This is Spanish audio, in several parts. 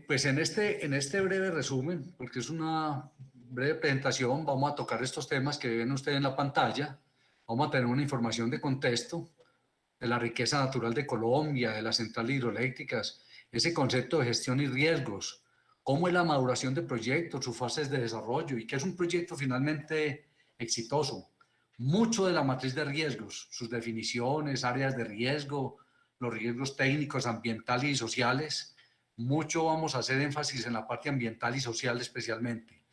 Pues en este breve resumen, porque es una breve presentación, vamos a tocar estos temas que ven ustedes en la pantalla. Vamos a tener una información de contexto de la riqueza natural de Colombia, de las centrales hidroeléctricas, ese concepto de gestión y riesgos, cómo es la maduración de proyectos, sus fases de desarrollo y qué es un proyecto finalmente exitoso. Mucho de la matriz de riesgos, sus definiciones, áreas de riesgo, los riesgos técnicos, ambientales y sociales. Mucho vamos a hacer énfasis en la parte ambiental y social especialmente.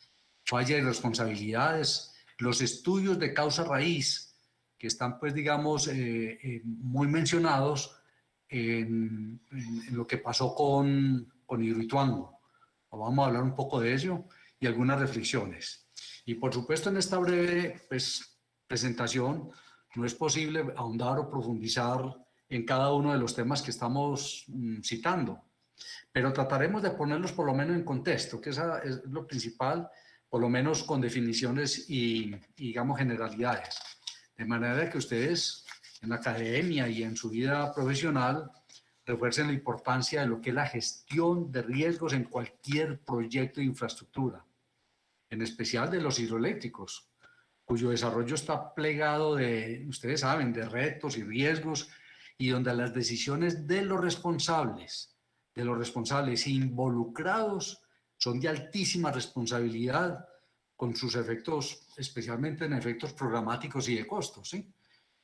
Falla y responsabilidades, los estudios de causa raíz, que están, pues, digamos, muy mencionados en lo que pasó con Hidroituango. Vamos a hablar un poco de ello y algunas reflexiones. Y por supuesto, en esta breve, pues, presentación no es posible ahondar o profundizar en cada uno de los temas que estamos citando, pero trataremos de ponerlos por lo menos en contexto, que esa es lo principal, por lo menos con definiciones y digamos, generalidades. De manera que ustedes en la academia y en su vida profesional refuercen la importancia de lo que es la gestión de riesgos en cualquier proyecto de infraestructura, en especial de los hidroeléctricos, cuyo desarrollo está plegado de, ustedes saben, de retos y riesgos, y donde las decisiones de los responsables involucrados son de altísima responsabilidad, con sus efectos, especialmente en efectos programáticos y de costos, ¿sí?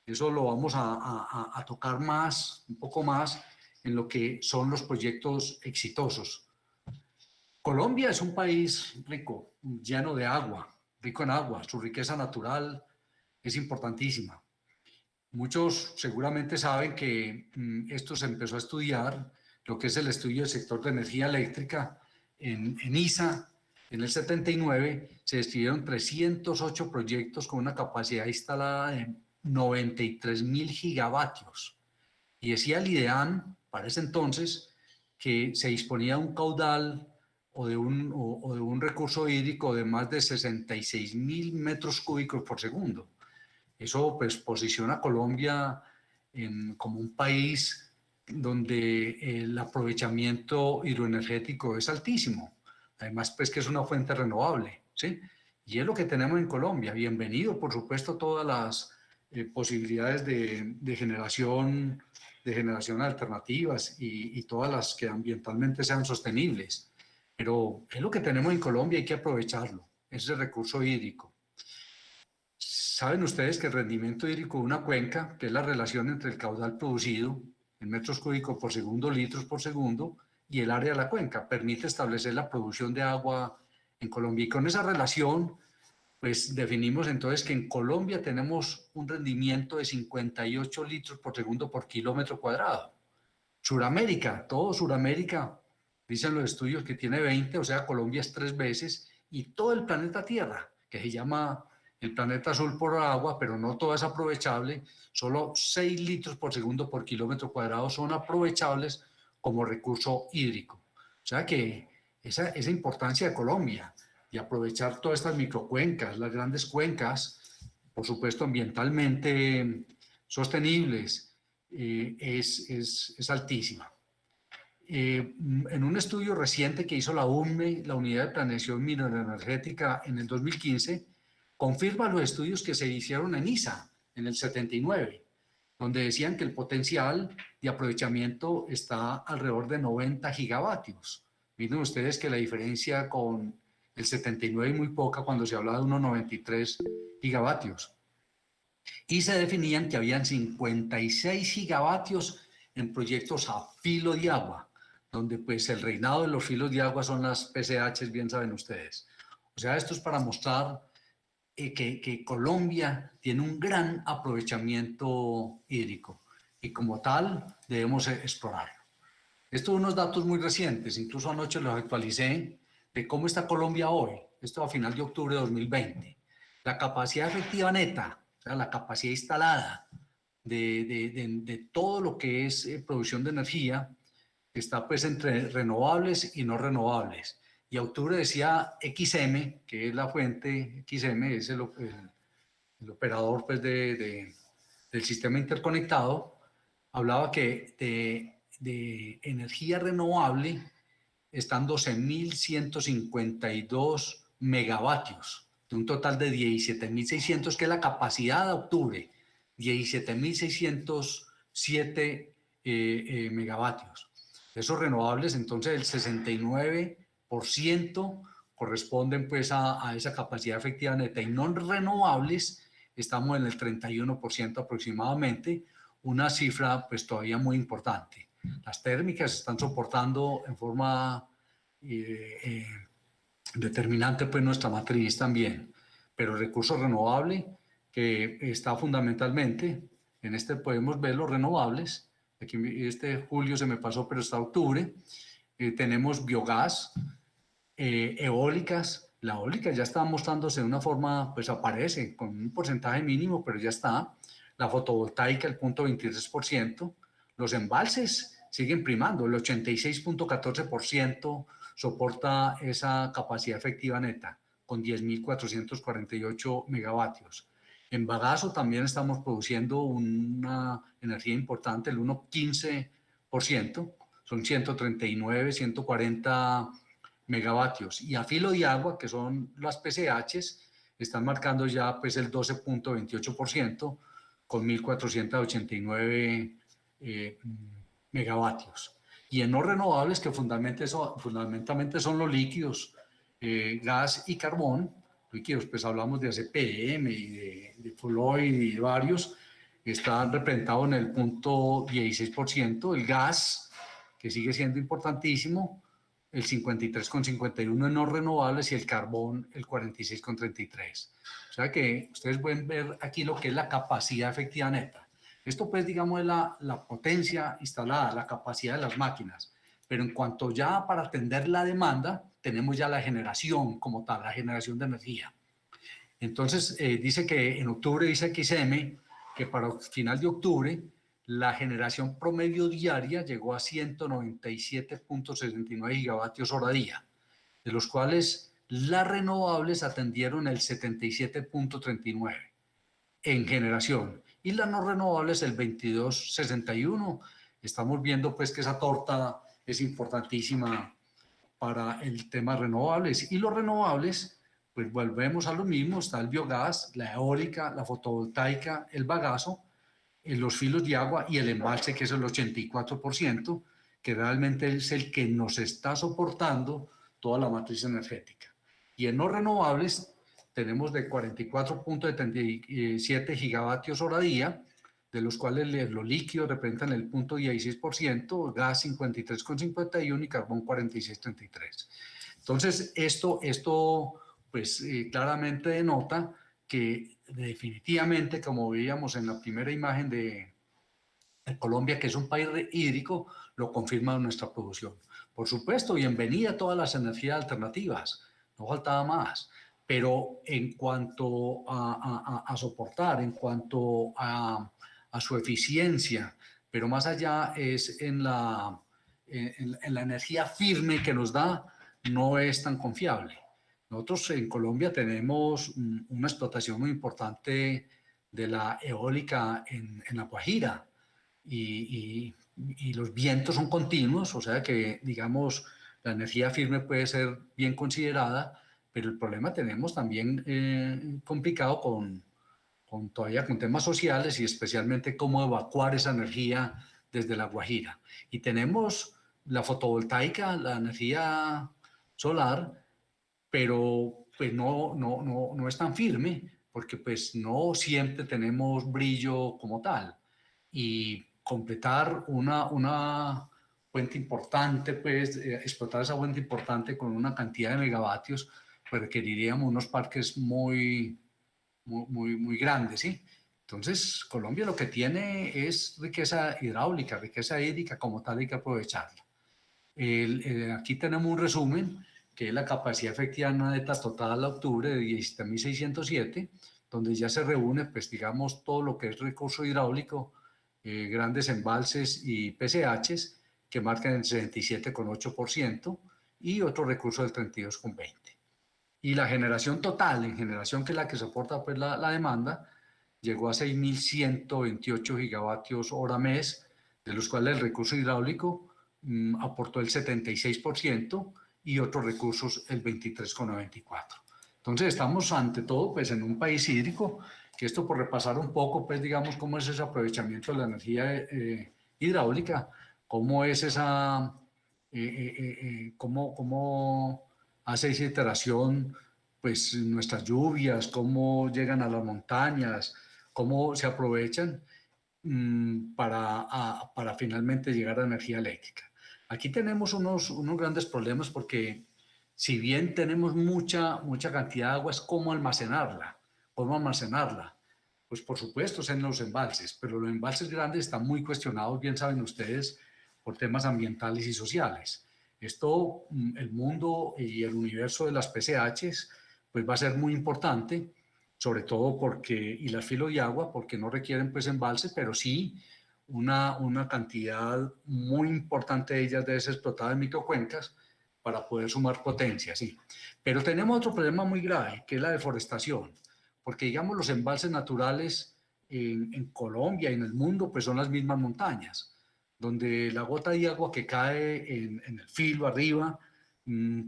Eso lo vamos a tocar más, un poco más, en lo que son los proyectos exitosos. Colombia es un país rico, lleno de agua, rico en agua. Su riqueza natural es importantísima. Muchos seguramente saben que esto se empezó a estudiar, lo que es el estudio del sector de energía eléctrica en ISA. En el 79 se describieron 308 proyectos con una capacidad instalada de 93.000 gigavatios. Y decía el IDEAN, para ese entonces, que se disponía de un caudal o de un recurso hídrico de más de 66.000 metros cúbicos por segundo. Eso, pues, posiciona a Colombia como un país donde el aprovechamiento hidroenergético es altísimo. Además, pues, que es una fuente renovable, ¿sí? Y es lo que tenemos en Colombia. Bienvenido, por supuesto, todas las posibilidades de generación alternativas y todas las que ambientalmente sean sostenibles. Pero es lo que tenemos en Colombia, hay que aprovecharlo, ese recurso hídrico. Saben ustedes que el rendimiento hídrico de una cuenca, que es la relación entre el caudal producido en metros cúbicos por segundo, litros por segundo, y el área de la cuenca, permite establecer la producción de agua en Colombia. Y con esa relación, pues definimos entonces que en Colombia tenemos un rendimiento de 58 litros por segundo por kilómetro cuadrado. Suramérica, todo Suramérica, dicen los estudios que tiene 20, o sea, Colombia es 3 veces, y todo el planeta Tierra, que se llama el planeta azul por agua, pero no todo es aprovechable, solo 6 litros por segundo por kilómetro cuadrado son aprovechables como recurso hídrico. O sea que esa importancia de Colombia y aprovechar todas estas microcuencas, las grandes cuencas, por supuesto ambientalmente sostenibles, es altísima. En un estudio reciente que hizo la UNME, la Unidad de Planeación Mineroenergética, en el 2015, confirma los estudios que se hicieron en ISA en el 79, donde decían que el potencial de aprovechamiento está alrededor de 90 gigavatios. Miren ustedes que la diferencia con el 79 es muy poca cuando se habla de unos 93 gigavatios. Y se definían que habían 56 gigavatios en proyectos a filo de agua, donde pues el reinado de los filos de agua son las PCHs, bien saben ustedes. O sea, esto es para mostrar que Colombia tiene un gran aprovechamiento hídrico y como tal debemos explorarlo. Estos son unos datos muy recientes, incluso anoche los actualicé, de cómo está Colombia hoy, esto a final de octubre de 2020. La capacidad efectiva neta, o sea, la capacidad instalada de todo lo que es producción de energía, está pues entre renovables y no renovables. Y octubre decía XM, que es la fuente, XM es el operador pues del sistema interconectado, hablaba que de energía renovable están 12.152 megavatios, de un total de 17.600, que es la capacidad de octubre, 17.607 megavatios. Esos renovables, entonces, el 69% corresponden pues a esa capacidad efectiva neta, y no renovables estamos en el 31% aproximadamente, una cifra pues todavía muy importante. Las térmicas están soportando en forma determinante pues nuestra matriz también, pero el recurso renovable que está fundamentalmente, en este podemos ver los renovables, aquí este julio se me pasó, pero está octubre, tenemos biogás, eólicas. La eólica ya está mostrándose de una forma, pues aparece con un porcentaje mínimo, pero ya está. La fotovoltaica, el 0.23%. Los embalses siguen primando, el 86.14% soporta esa capacidad efectiva neta, con 10.448 megavatios. En bagazo también estamos produciendo una energía importante, el 1.15%, son 139, 140 megavatios. Y a filo de agua, que son las PCHs, están marcando ya pues el 12.28% con 1.489 megavatios. Y en no renovables, que fundamentalmente son los líquidos, gas y carbón, líquidos, pues hablamos de ACPM y de Fluid y de varios, están representados en el punto 16%, el gas, que sigue siendo importantísimo, el 53,51 en no renovables, y el carbón el 46,33. O sea que ustedes pueden ver aquí lo que es la capacidad efectiva neta. Esto pues digamos es la potencia instalada, la capacidad de las máquinas. Pero en cuanto ya para atender la demanda, tenemos ya la generación como tal, la generación de energía. Entonces dice que en octubre, dice XM, que para final de octubre la generación promedio diaria llegó a 197.69 gigavatios hora día, de los cuales las renovables atendieron el 77.39 en generación y las no renovables el 22.61. Estamos viendo pues que esa torta es importantísima para el tema renovables. Y los renovables, pues volvemos a lo mismo, está el biogás, la eólica, la fotovoltaica, el bagazo, los filos de agua y el embalse, que es el 84%, que realmente es el que nos está soportando toda la matriz energética. Y en no renovables tenemos de 44.77 gigavatios hora día, de los cuales los líquidos representan el 0.16%, gas 53,51 y carbón 46,33. Entonces, esto pues claramente denota que definitivamente, como veíamos en la primera imagen de Colombia, que es un país hídrico, lo confirma nuestra producción. Por supuesto, bienvenida a todas las energías alternativas, no faltaba más, pero en cuanto a soportar, en cuanto a su eficiencia, pero más allá es en la energía firme que nos da, no es tan confiable. Nosotros en Colombia tenemos una explotación muy importante de la eólica en La Guajira, y los vientos son continuos, o sea que, digamos, la energía firme puede ser bien considerada, pero el problema tenemos también complicado todavía con temas sociales y especialmente cómo evacuar esa energía desde La Guajira. Y tenemos la fotovoltaica, la energía solar, pero pues no es tan firme, porque pues no siempre tenemos brillo como tal. Y completar una fuente importante, pues explotar esa fuente importante con una cantidad de megavatios, pues requeriríamos unos parques muy grandes, ¿sí? Entonces, Colombia lo que tiene es riqueza hidráulica, riqueza hídrica, como tal hay que aprovecharla. Aquí tenemos un resumen, que es la capacidad efectiva neta total a octubre de 17.607, donde ya se reúne, pues digamos, todo lo que es recurso hidráulico, grandes embalses y PCHs, que marcan el 77,8%, y otro recurso del 32,20%. Y la generación total, en generación, que es la que soporta pues la demanda, llegó a 6.128 gigavatios hora mes, de los cuales el recurso hidráulico aportó el 76% y otros recursos el 23,94%. Entonces estamos ante todo pues en un país hídrico, que esto por repasar un poco pues digamos cómo es ese aprovechamiento de la energía hidráulica, cómo es esa, cómo hace esa iteración pues nuestras lluvias, cómo llegan a las montañas, cómo se aprovechan para finalmente llegar a la energía eléctrica. Aquí tenemos unos grandes problemas porque si bien tenemos mucha cantidad de agua, es cómo almacenarla, cómo almacenarla. Pues por supuesto es en los embalses, pero los embalses grandes están muy cuestionados, bien saben ustedes, por temas ambientales y sociales. Esto, el mundo y el universo de las PCHs, pues va a ser muy importante, sobre todo porque, y las filo de agua, porque no requieren pues embalse, pero sí una cantidad muy importante de ellas debe ser explotada en microcuencas para poder sumar potencia, sí. Pero tenemos otro problema muy grave, que es la deforestación, porque digamos los embalses naturales en Colombia y en el mundo pues son las mismas montañas, donde la gota de agua que cae en el filo arriba,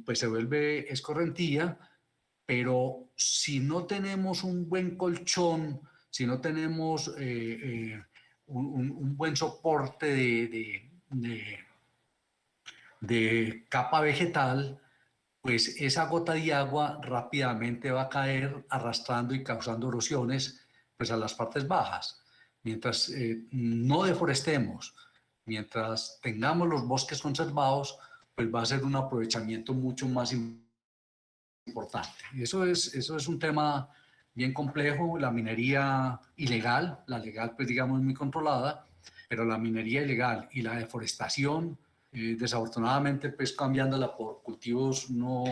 pues se vuelve escorrentía, pero si no tenemos un buen colchón, si no tenemos un buen soporte de capa vegetal, pues esa gota de agua rápidamente va a caer arrastrando y causando erosiones pues a las partes bajas. Mientras no deforestemos, mientras tengamos los bosques conservados, pues va a ser un aprovechamiento mucho más importante. Y eso es un tema bien complejo, la minería ilegal, la legal pues digamos muy controlada, pero la minería ilegal y la deforestación, desafortunadamente pues cambiándola por cultivos no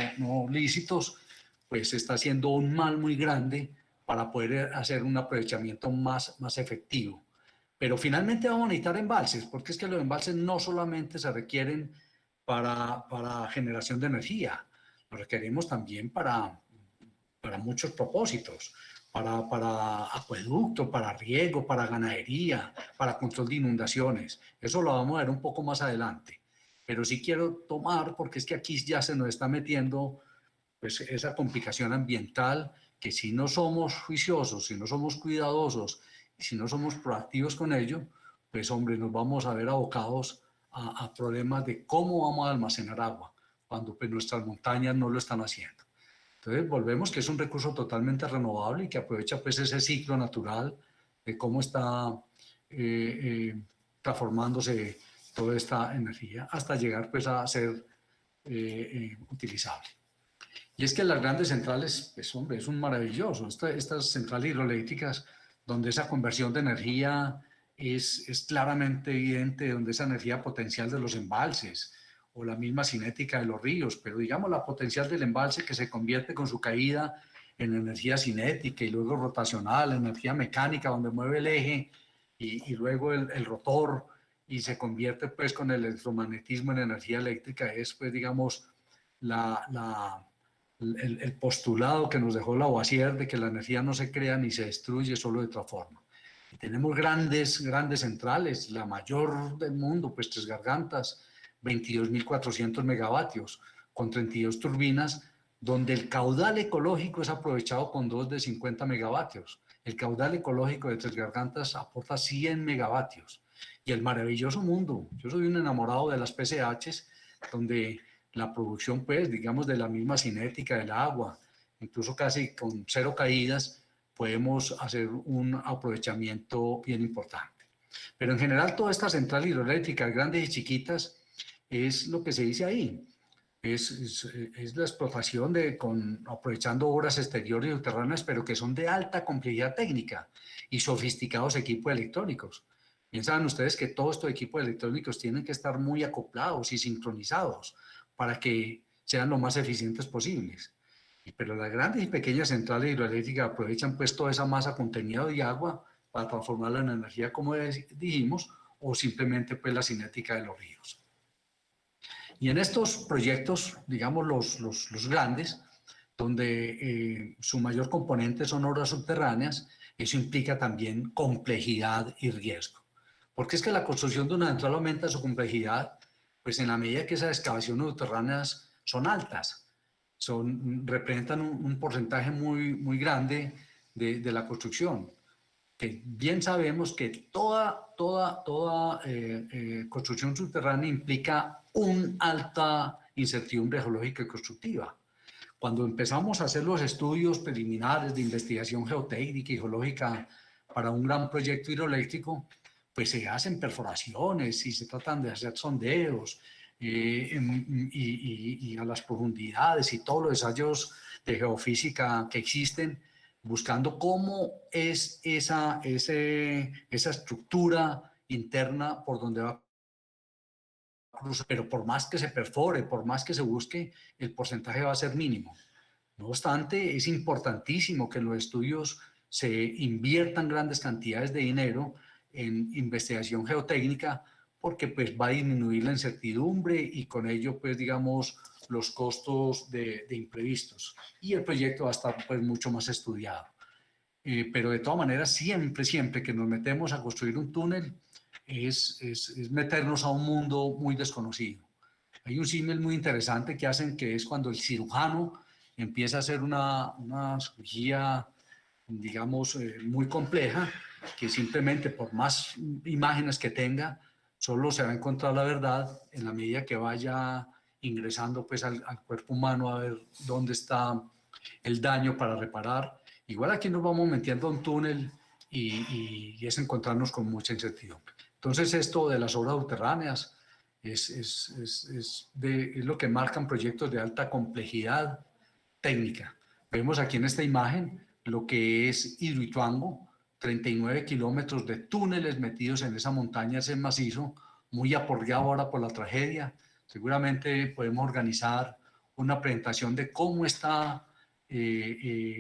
lícitos, pues está haciendo un mal muy grande para poder hacer un aprovechamiento más efectivo. Pero finalmente vamos a necesitar embalses, porque es que los embalses no solamente se requieren para generación de energía, lo requerimos también para muchos propósitos, para acueducto, para riego, para ganadería, para control de inundaciones. Eso lo vamos a ver un poco más adelante. Pero sí quiero tomar, porque es que aquí ya se nos está metiendo pues, esa complicación ambiental, que si no somos juiciosos, si no somos cuidadosos, si no somos proactivos con ello, pues hombre, nos vamos a ver abocados a problemas de cómo vamos a almacenar agua, cuando pues, nuestras montañas no lo están haciendo. Entonces volvemos que es un recurso totalmente renovable y que aprovecha pues ese ciclo natural de cómo está transformándose toda esta energía hasta llegar pues a ser utilizable. Y es que las grandes centrales, pues hombre, es un maravilloso. Estas centrales hidroeléctricas donde esa conversión de energía es claramente evidente, donde esa energía potencial de los embalses, o la misma cinética de los ríos, pero digamos la potencial del embalse que se convierte con su caída en energía cinética y luego rotacional, energía mecánica donde mueve el eje y luego el rotor y se convierte pues con el electromagnetismo en energía eléctrica, es pues digamos el postulado que nos dejó Lavoisier de que la energía no se crea ni se destruye, solo se transforma. Y tenemos grandes centrales, la mayor del mundo, pues Tres Gargantas, 22.400 megavatios, con 32 turbinas, donde el caudal ecológico es aprovechado con 2 de 50 megavatios. El caudal ecológico de Tres Gargantas aporta 100 megavatios. Y el maravilloso mundo, yo soy un enamorado de las PCHs, donde la producción, pues, digamos, de la misma cinética del agua, incluso casi con 0 caídas, podemos hacer un aprovechamiento bien importante. Pero en general, todas estas centrales hidroeléctricas, grandes y chiquitas, es lo que se dice ahí. Es la explotación aprovechando obras exteriores y subterráneas, pero que son de alta complejidad técnica y sofisticados equipos electrónicos. Piensan ustedes que todos estos equipos electrónicos tienen que estar muy acoplados y sincronizados para que sean lo más eficientes posibles. Pero las grandes y pequeñas centrales hidroeléctricas aprovechan pues toda esa masa contenida de agua para transformarla en energía, como dijimos, o simplemente pues la cinética de los ríos. Y en estos proyectos, digamos los grandes, donde su mayor componente son obras subterráneas, eso implica también complejidad y riesgo. Porque es que la construcción de una central aumenta su complejidad, pues en la medida que esas excavaciones subterráneas son altas, representan un porcentaje muy grande de la construcción. Que bien sabemos que toda construcción subterránea implica una alta incertidumbre geológica y constructiva. Cuando empezamos a hacer los estudios preliminares de investigación geotécnica y geológica para un gran proyecto hidroeléctrico, pues se hacen perforaciones y se tratan de hacer sondeos y a las profundidades y todos los ensayos de geofísica que existen, buscando cómo es esa estructura interna por donde va a cruzar. Pero por más que se perfore, por más que se busque, el porcentaje va a ser mínimo. No obstante, es importantísimo que en los estudios se inviertan grandes cantidades de dinero en investigación geotécnica, porque pues va a disminuir la incertidumbre y con ello pues digamos los costos de imprevistos, y el proyecto va a estar pues mucho más estudiado. Pero de todas maneras siempre que nos metemos a construir un túnel es meternos a un mundo muy desconocido. Hay un símil muy interesante que hacen, que es cuando el cirujano empieza a hacer una cirugía, digamos, muy compleja, que simplemente por más imágenes que tenga, solo se va a encontrar la verdad en la medida que vaya ingresando pues al cuerpo humano a ver dónde está el daño para reparar. Igual aquí nos vamos metiendo a un túnel y es encontrarnos con mucha incertidumbre. Entonces esto de las obras subterráneas es lo que marcan proyectos de alta complejidad técnica. Vemos aquí en esta imagen lo que es Hidroituango, 39 kilómetros de túneles metidos en esa montaña, ese macizo, muy aporreado ahora por la tragedia. Seguramente podemos organizar una presentación de cómo está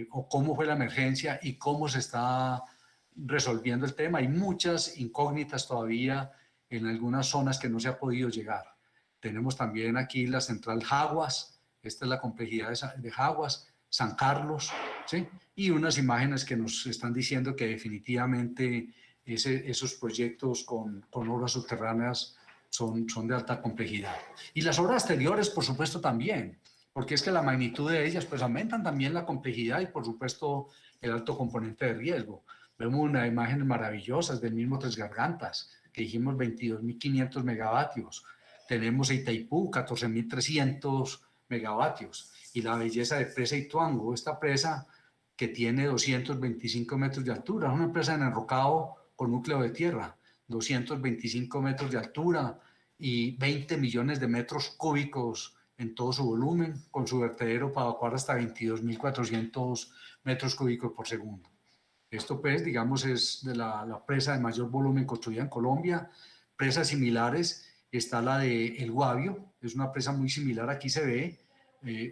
o cómo fue la emergencia y cómo se está resolviendo el tema. Hay muchas incógnitas todavía en algunas zonas que no se ha podido llegar. Tenemos también aquí la central Jaguas, esta es la complejidad de Jaguas, San Carlos, ¿sí? Y unas imágenes que nos están diciendo que definitivamente esos proyectos con obras subterráneas son de alta complejidad. Y las obras exteriores, por supuesto, también, porque es que la magnitud de ellas pues aumentan también la complejidad y, por supuesto, el alto componente de riesgo. Vemos unas imágenes maravillosas del mismo Tres Gargantas, que dijimos 22.500 megavatios. Tenemos Itaipú, 14.300 megavatios. Y la belleza de Presa Ituango, esta presa que tiene 225 metros de altura, es una presa en enrocado con núcleo de tierra, 225 metros de altura y 20 millones de metros cúbicos en todo su volumen, con su vertedero para evacuar hasta 22.400 metros cúbicos por segundo. Esto pues, digamos, es de la presa de mayor volumen construida en Colombia. Presas similares está la de El Guavio, es una presa muy similar, aquí se ve,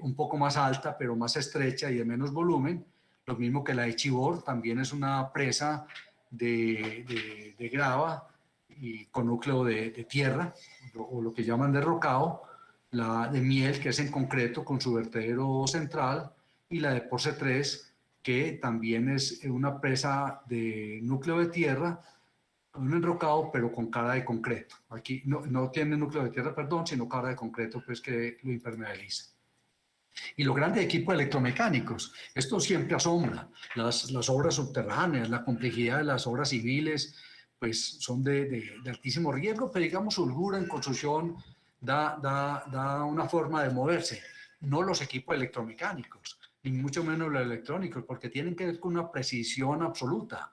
un poco más alta, pero más estrecha y de menos volumen. Lo mismo que la de Chivor, también es una presa de grava y con núcleo de tierra, o lo que llaman derrocado. La de Miel, que es en concreto con su vertedero central, y la de Porce 3, que también es una presa de núcleo de tierra, un enrocado, pero con cara de concreto. Aquí no tiene núcleo de tierra, perdón, sino cara de concreto, pues que lo impermeabiliza. Y los grandes equipos electromecánicos, esto siempre asombra. Las obras subterráneas, la complejidad de las obras civiles, pues son de altísimo riesgo, pero digamos su holgura en construcción da una forma de moverse. No los equipos electromecánicos, ni mucho menos los electrónicos, porque tienen que ver con una precisión absoluta.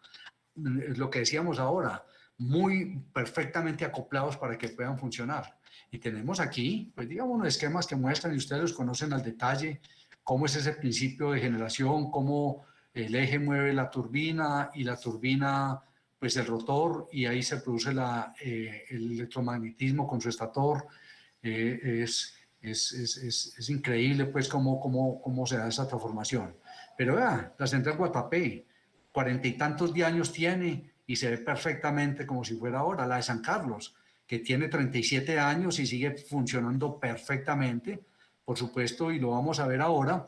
Lo que decíamos ahora, muy perfectamente acoplados para que puedan funcionar. Y tenemos aquí, pues digamos, unos esquemas que muestran, y ustedes los conocen al detalle, cómo es ese principio de generación, cómo el eje mueve la turbina y la turbina, pues el rotor, y ahí se produce el electromagnetismo con su estator. Es increíble, pues, cómo se da esa transformación. Pero vea, la central Guatapé, 40 y tantos de años tiene y se ve perfectamente como si fuera ahora. La de San Carlos, que tiene 37 años y sigue funcionando perfectamente, por supuesto, y lo vamos a ver ahora,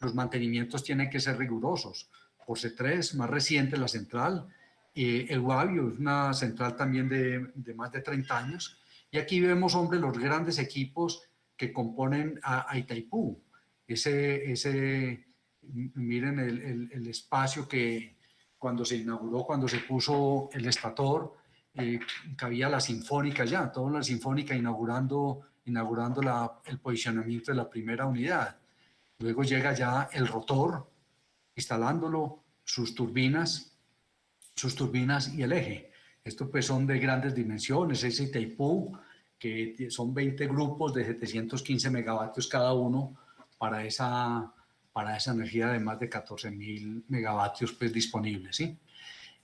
los mantenimientos tienen que ser rigurosos. Porce 3, más reciente la central, El Guavio es una central también de más de 30 años, Y aquí vemos, hombre, los grandes equipos que componen a Itaipú. Miren el espacio que cuando se inauguró, cuando se puso el estator, cabía la Sinfónica ya, toda la Sinfónica inaugurando el posicionamiento de la primera unidad. Luego llega ya el rotor, instalándolo, sus turbinas y el eje. Estos pues son de grandes dimensiones, es Itaipú, que son 20 grupos de 715 megavatios cada uno para esa energía de más de 14.000 megavatios pues, disponibles, ¿sí?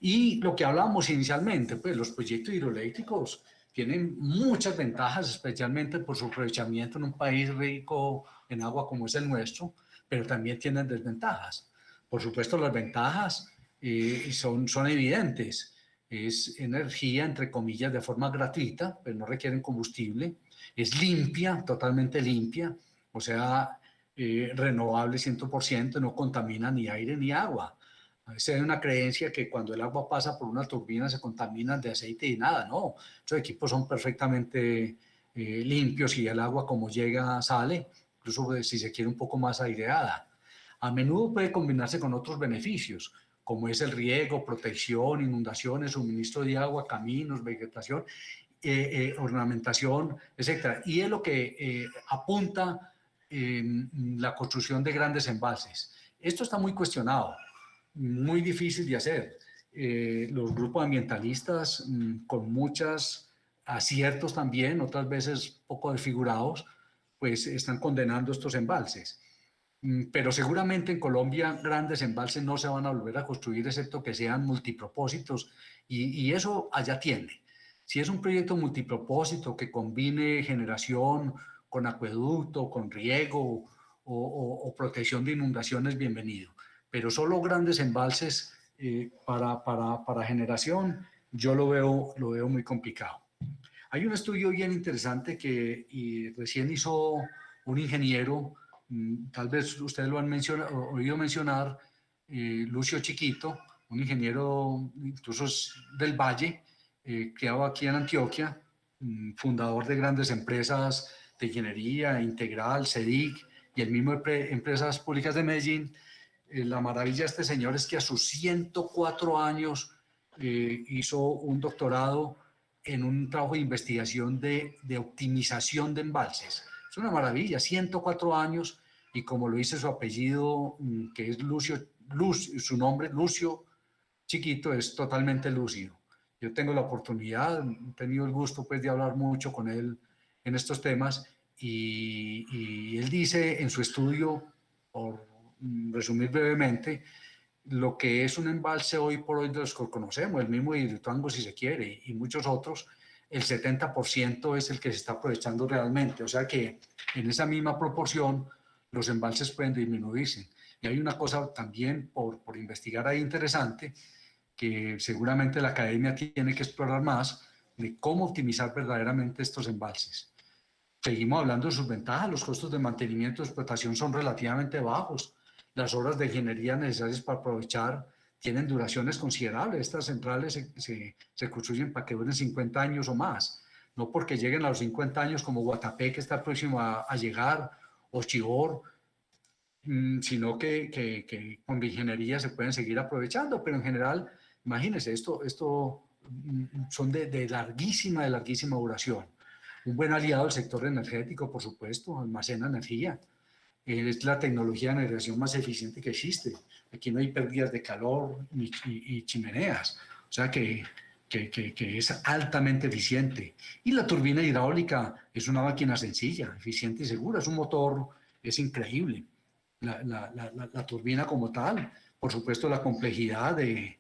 Y lo que hablábamos inicialmente, pues los proyectos hidroeléctricos tienen muchas ventajas, especialmente por su aprovechamiento en un país rico en agua como es el nuestro, pero también tienen desventajas. Por supuesto, las ventajas son evidentes. Es energía, entre comillas, de forma gratuita, pero no requieren combustible. Es limpia, totalmente limpia, o sea, renovable 100%, no contamina ni aire ni agua. A veces hay una creencia que cuando el agua pasa por una turbina se contamina de aceite y nada, no. Estos equipos son perfectamente limpios y el agua como llega sale, incluso si se quiere un poco más aireada. A menudo puede combinarse con otros beneficios, como es el riego, protección, inundaciones, suministro de agua, caminos, vegetación, ornamentación, etc. Y es lo que apunta la construcción de grandes embalses. Esto está muy cuestionado, muy difícil de hacer. Los grupos ambientalistas, con muchos aciertos también, otras veces poco desfigurados, pues están condenando estos embalses. Pero seguramente en Colombia grandes embalses no se van a volver a construir, excepto que sean multipropósitos, y eso allá tiene. Si es un proyecto multipropósito que combine generación con acueducto, con riego o protección de inundaciones, bienvenido. Pero solo grandes embalses para generación, yo lo veo muy complicado. Hay un estudio bien interesante que recién hizo un ingeniero, tal vez ustedes lo han oído mencionar, Lucio Chiquito, un ingeniero incluso del Valle, criado aquí en Antioquia, fundador de grandes empresas de ingeniería, Integral, CEDIC y el mismo Empresas Públicas de Medellín. La maravilla de este señor es que a sus 104 años hizo un doctorado en un trabajo de investigación de optimización de embalses. Es una maravilla, 104 años, y como lo dice su apellido, que es su nombre, Lucio Chiquito, es totalmente lúcido. Yo tengo la oportunidad, he tenido el gusto pues de hablar mucho con él en estos temas, y él dice en su estudio, por resumir brevemente, lo que es un embalse hoy por hoy de los que conocemos, el mismo de Hidroituango si se quiere, y muchos otros, el 70% es el que se está aprovechando realmente. O sea que en esa misma proporción los embalses pueden disminuirse. Y hay una cosa también por investigar ahí interesante, que seguramente la academia tiene que explorar más, de cómo optimizar verdaderamente estos embalses. Seguimos hablando de sus ventajas, los costos de mantenimiento y explotación son relativamente bajos, las horas de ingeniería necesarias para aprovechar tienen duraciones considerables. Estas centrales se construyen para que duren 50 años o más, no porque lleguen a los 50 años como Guatapé, que está próximo a llegar, o Chivor, sino que con la ingeniería se pueden seguir aprovechando, pero en general, imagínense, esto son de larguísima duración. Un buen aliado del sector energético, por supuesto, almacena energía. Es la tecnología de generación más eficiente que existe. Aquí no hay pérdidas de calor y chimeneas. O sea que es altamente eficiente. Y la turbina hidráulica es una máquina sencilla, eficiente y segura. Es un motor, es increíble. La turbina como tal. Por supuesto, la complejidad de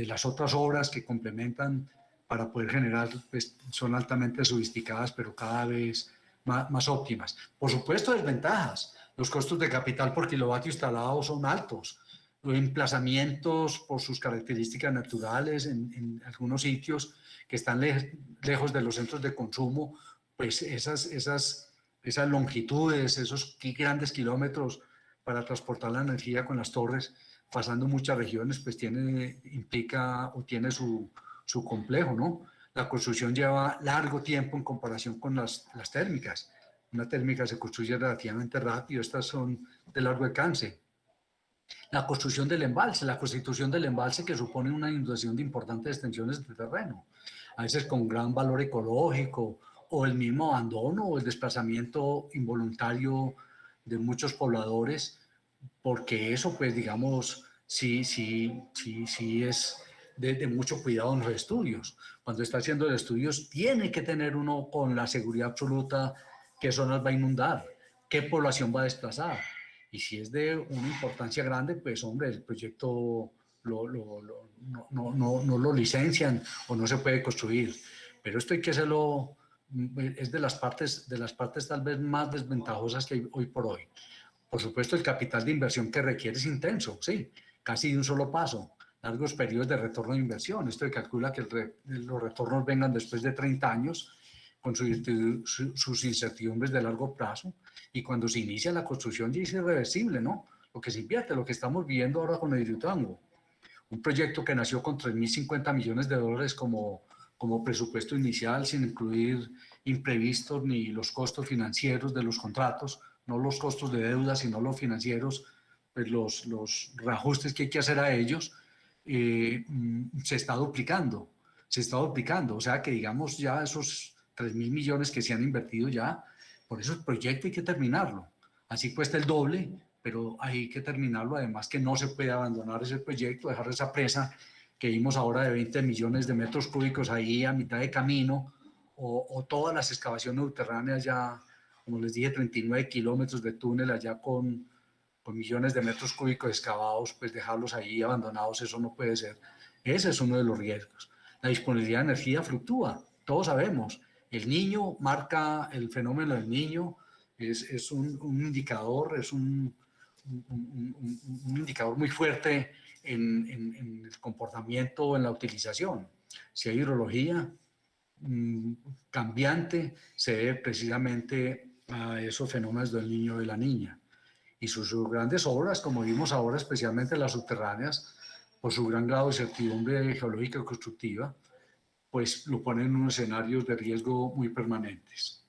las otras obras que complementan para poder generar, pues, son altamente sofisticadas, pero cada vez más óptimas. Por supuesto, desventajas. Los costos de capital por kilovatio instalado son altos. Los emplazamientos, por sus características naturales, en algunos sitios que están lejos de los centros de consumo, pues esas longitudes, esos grandes kilómetros para transportar la energía con las torres, pasando muchas regiones, pues implica o tiene su complejo, ¿no? La construcción lleva largo tiempo en comparación con las térmicas. Una térmica se construye relativamente rápido, estas son de largo alcance. La construcción del embalse, la constitución del embalse que supone una inundación de importantes extensiones de terreno, a veces con gran valor ecológico, o el mismo abandono o el desplazamiento involuntario de muchos pobladores, porque eso, pues, digamos, sí es de mucho cuidado en los estudios. Cuando está haciendo los estudios, tiene que tener uno con la seguridad absoluta qué zonas va a inundar, qué población va a desplazar. Y si es de una importancia grande, pues, hombre, el proyecto no lo licencian o no se puede construir. Pero esto hay que hacerlo, es de las partes tal vez más desventajosas que hay hoy por hoy. Por supuesto, el capital de inversión que requiere es intenso, sí, casi de un solo paso, largos periodos de retorno de inversión. Esto calcula que los retornos vengan después de 30 años con sus incertidumbres de largo plazo, y cuando se inicia la construcción ya es irreversible, ¿no? Lo que se invierte, lo que estamos viviendo ahora con el Hidroituango. Un proyecto que nació con 3.050 millones de dólares como presupuesto inicial, sin incluir imprevistos ni los costos financieros de los contratos, no los costos de deuda, sino los financieros, pues los reajustes que hay que hacer a ellos, se está duplicando. O sea que, digamos, ya esos 3.000 millones que se han invertido ya, por eso el proyecto hay que terminarlo. Así cuesta el doble, pero hay que terminarlo. Además que no se puede abandonar ese proyecto, dejar esa presa que vimos ahora de 20 millones de metros cúbicos ahí a mitad de camino, o todas las excavaciones subterráneas ya, como les dije, 39 kilómetros de túnel allá con millones de metros cúbicos excavados, pues dejarlos ahí abandonados, eso no puede ser. Ese es uno de los riesgos. La disponibilidad de energía fluctúa, todos sabemos. El niño marca el fenómeno del niño, es un indicador, es un indicador muy fuerte en el comportamiento, en la utilización. Si hay hidrología cambiante, se debe precisamente a esos fenómenos del niño y de la niña. Y sus grandes obras, como vimos ahora, especialmente las subterráneas, por su gran grado de certidumbre geológica y constructiva, pues lo ponen en unos escenarios de riesgo muy permanentes.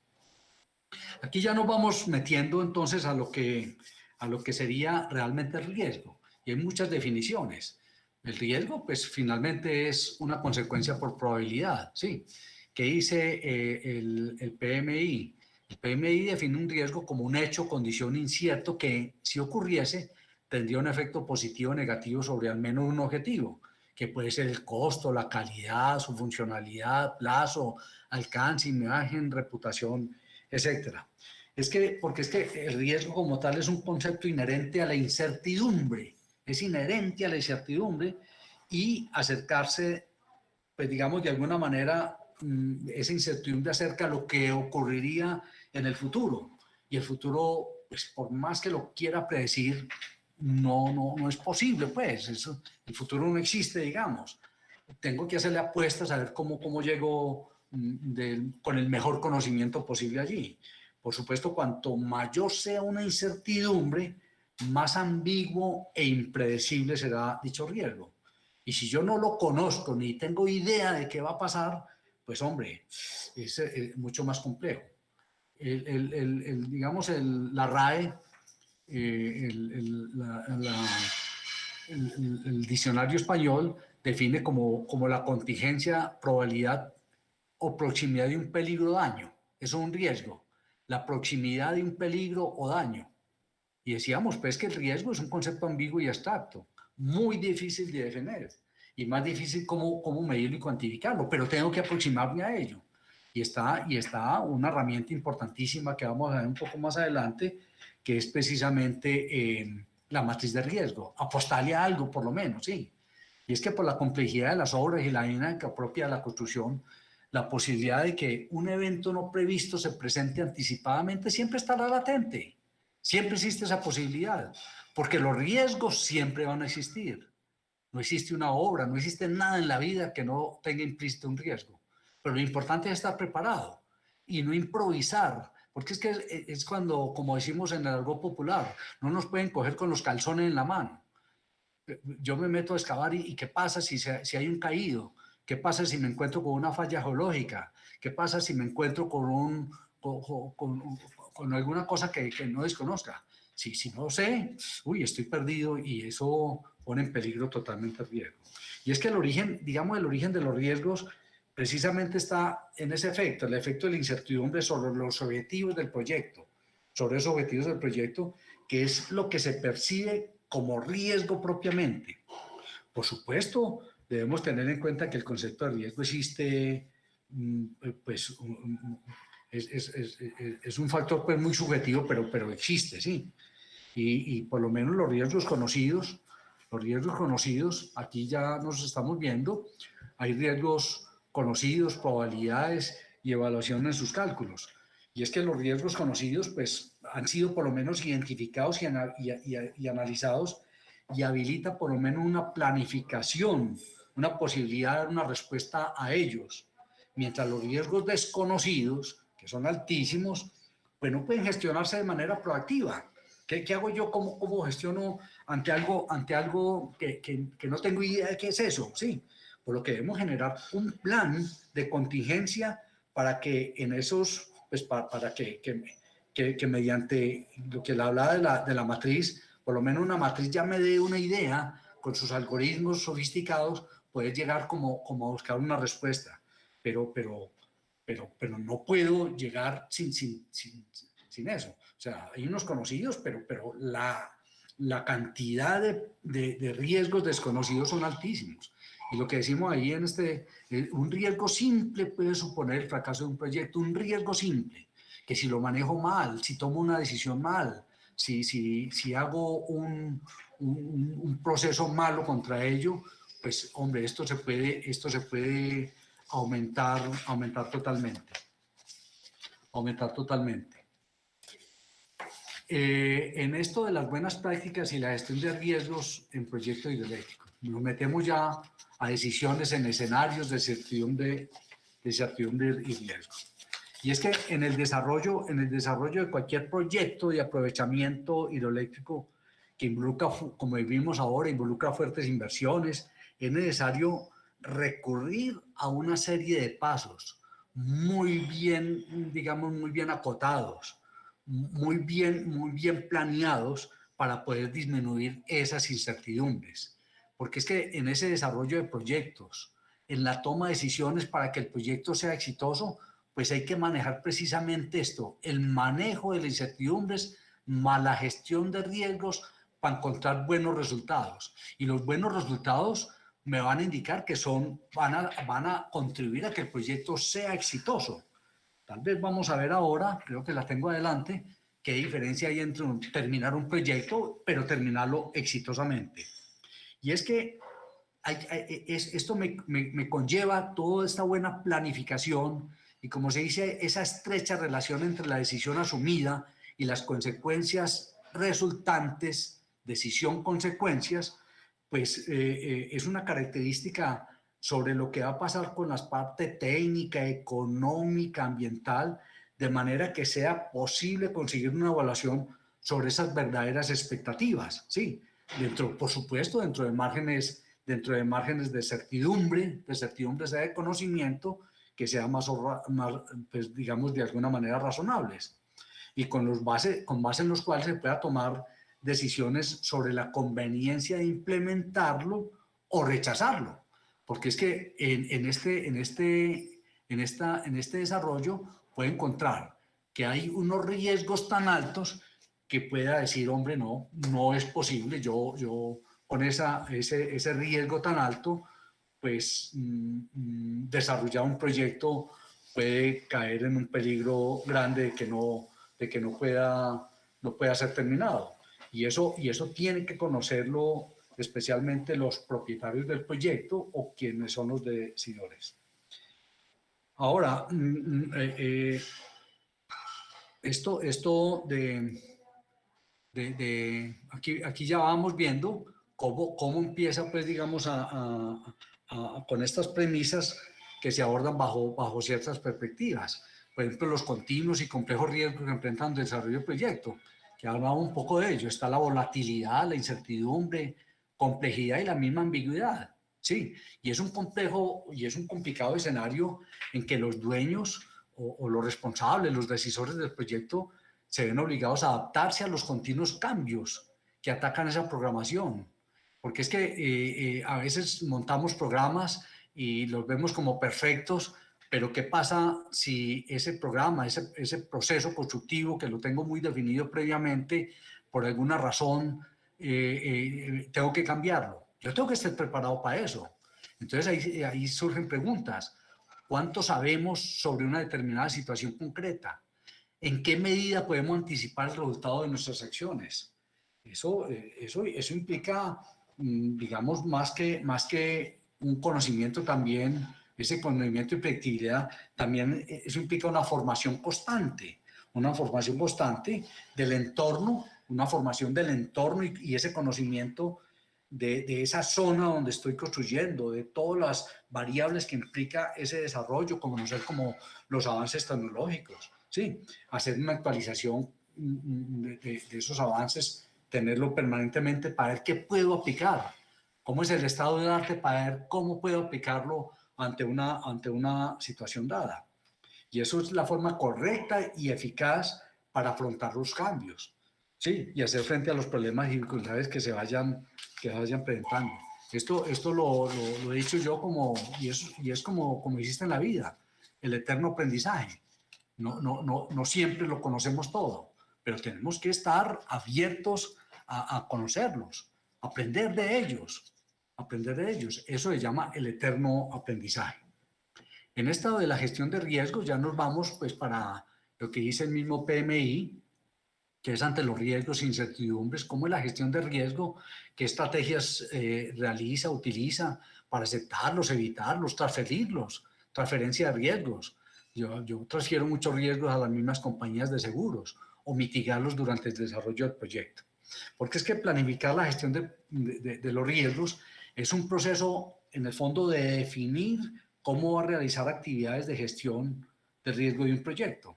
Aquí ya nos vamos metiendo entonces a lo que sería realmente el riesgo. Y hay muchas definiciones. El riesgo, pues finalmente es una consecuencia por probabilidad, ¿sí? ¿Qué dice el PMI? El PMI define un riesgo como un hecho, condición incierto que, si ocurriese, tendría un efecto positivo o negativo sobre al menos un objetivo, que puede ser el costo, la calidad, su funcionalidad, plazo, alcance, imagen, reputación, etcétera. Porque es que el riesgo como tal es un concepto inherente a la incertidumbre, es inherente a la incertidumbre, y acercarse, pues digamos, de alguna manera, esa incertidumbre acerca de lo que ocurriría en el futuro. Y el futuro, pues por más que lo quiera predecir, no es posible, pues. El futuro no existe, digamos. Tengo que hacerle apuestas a ver cómo llego con el mejor conocimiento posible allí. Por supuesto, cuanto mayor sea una incertidumbre, más ambiguo e impredecible será dicho riesgo. Y si yo no lo conozco ni tengo idea de qué va a pasar, pues hombre, es mucho más complejo. Digamos, la RAE, el diccionario español define como la contingencia, probabilidad o proximidad de un peligro o daño. Eso es un riesgo, la proximidad de un peligro o daño. Y decíamos, pues, que el riesgo es un concepto ambiguo y abstracto, muy difícil de definir, y más difícil cómo medirlo y cuantificarlo, pero tengo que aproximarme a ello. Y está una herramienta importantísima que vamos a ver un poco más adelante, que es precisamente la matriz de riesgo. Apostarle a algo, por lo menos, sí. Y es que por la complejidad de las obras y la dinámica propia de la construcción, la posibilidad de que un evento no previsto se presente anticipadamente siempre estará latente. Siempre existe esa posibilidad, porque los riesgos siempre van a existir. No existe una obra, no existe nada en la vida que no tenga implícito un riesgo. Pero lo importante es estar preparado y no improvisar, porque es que es cuando, como decimos en el argot popular, no nos pueden coger con los calzones en la mano. Yo me meto a excavar y ¿qué pasa si hay un caído? ¿Qué pasa si me encuentro con una falla geológica? ¿Qué pasa si me encuentro con alguna cosa que no desconozca? Si no sé, uy, estoy perdido y eso pone en peligro totalmente el riesgo. Y es que el origen, digamos, el origen de los riesgos precisamente está en ese efecto, el efecto de la incertidumbre sobre los objetivos del proyecto, sobre esos objetivos del proyecto, que es lo que se percibe como riesgo propiamente. Por supuesto, debemos tener en cuenta que el concepto de riesgo existe, pues, es un factor pues, muy subjetivo, pero existe, sí. Y por lo menos los riesgos conocidos, aquí ya nos estamos viendo, hay riesgos conocidos, probabilidades y evaluación en sus cálculos. Y es que los riesgos conocidos pues, han sido por lo menos identificados y analizados y habilita por lo menos una planificación, una posibilidad de dar una respuesta a ellos. Mientras los riesgos desconocidos, que son altísimos, pues no pueden gestionarse de manera proactiva. ¿Qué hago yo? ¿Cómo gestiono ante algo que no tengo idea de qué es eso? Sí, por lo que debemos generar un plan de contingencia para que en esos, pues para que mediante lo que le hablaba de la matriz, por lo menos una matriz ya me dé una idea con sus algoritmos sofisticados, poder llegar como a buscar una respuesta. Pero no puedo llegar sin eso. O sea, hay unos conocidos, pero la cantidad de riesgos desconocidos son altísimos. Y lo que decimos ahí un riesgo simple puede suponer el fracaso de un proyecto, un riesgo simple, que si lo manejo mal, si tomo una decisión mal, si hago un proceso malo contra ello, pues hombre, esto se puede aumentar totalmente. Aumentar totalmente. En esto de las buenas prácticas y la gestión de riesgos en proyectos hidroeléctricos, nos metemos ya a decisiones en escenarios de certidumbre y riesgo. Y es que en el desarrollo de cualquier proyecto de aprovechamiento hidroeléctrico que involucra, como vivimos ahora, involucra fuertes inversiones, es necesario recurrir a una serie de pasos muy bien, digamos, muy bien acotados, muy bien planeados para poder disminuir esas incertidumbres. Porque es que en ese desarrollo de proyectos, en la toma de decisiones para que el proyecto sea exitoso, pues hay que manejar precisamente esto, el manejo de las incertidumbres más la gestión de riesgos para encontrar buenos resultados. Y los buenos resultados me van a indicar que van a contribuir a que el proyecto sea exitoso. Tal vez vamos a ver ahora, creo que la tengo adelante, qué diferencia hay entre terminar un proyecto, pero terminarlo exitosamente. Y es que esto me conlleva toda esta buena planificación y, como se dice, esa estrecha relación entre la decisión asumida y las consecuencias resultantes, decisión-consecuencias, pues es una característica sobre lo que va a pasar con la parte técnica, económica, ambiental, de manera que sea posible conseguir una evaluación sobre esas verdaderas expectativas, ¿sí? Por supuesto, dentro de márgenes de certidumbre, de conocimiento, que sean más, pues, digamos, de alguna manera razonables, y con base en los cuales se pueda tomar decisiones sobre la conveniencia de implementarlo o rechazarlo. Porque es que en este desarrollo puede encontrar que hay unos riesgos tan altos que pueda decir, hombre, no es posible, yo con ese riesgo tan alto, pues desarrollar un proyecto puede caer en un peligro grande de que no pueda ser terminado. Y eso tiene que conocerlo especialmente los propietarios del proyecto o quienes son los decidores. Ahora, esto aquí ya vamos viendo cómo empieza, pues, digamos, con estas premisas que se abordan bajo ciertas perspectivas. Por ejemplo, los continuos y complejos riesgos que enfrentan el desarrollo del proyecto, que hablaba un poco de ello. Está la volatilidad, la incertidumbre, complejidad y la misma ambigüedad. Sí, y es un complejo y es un complicado escenario en que los dueños o los responsables, los decisores del proyecto, se ven obligados a adaptarse a los continuos cambios que atacan esa programación. Porque es que a veces montamos programas y los vemos como perfectos, pero ¿qué pasa si ese programa, ese proceso constructivo que lo tengo muy definido previamente, por alguna razón tengo que cambiarlo? Yo tengo que estar preparado para eso. Entonces ahí surgen preguntas. ¿Cuánto sabemos sobre una determinada situación concreta? ¿En qué medida podemos anticipar el resultado de nuestras acciones? Eso implica, digamos, más que un conocimiento también, ese conocimiento y predictibilidad, también eso implica una formación constante del entorno, una formación del entorno y ese conocimiento de esa zona donde estoy construyendo, de todas las variables que implica ese desarrollo, conocer como los avances tecnológicos, ¿sí? Hacer una actualización de esos avances, tenerlo permanentemente para ver qué puedo aplicar, cómo es el estado del arte para ver cómo puedo aplicarlo ante una situación dada. Y eso es la forma correcta y eficaz para afrontar los cambios, ¿sí? Y hacer frente a los problemas y dificultades que se vayan presentando. Esto lo he dicho yo y es como hiciste en la vida, el eterno aprendizaje. No siempre lo conocemos todo, pero tenemos que estar abiertos a conocerlos, aprender de ellos. Eso se llama el eterno aprendizaje. En esta de la gestión de riesgos ya nos vamos pues para lo que dice el mismo PMI, que es ante los riesgos e incertidumbres, cómo es la gestión de riesgo, qué estrategias realiza, utiliza para aceptarlos, evitarlos, transferirlos, transferencia de riesgos. Yo transfiero muchos riesgos a las mismas compañías de seguros o mitigarlos durante el desarrollo del proyecto. Porque es que planificar la gestión de los riesgos es un proceso, en el fondo, de definir cómo va a realizar actividades de gestión de riesgo de un proyecto,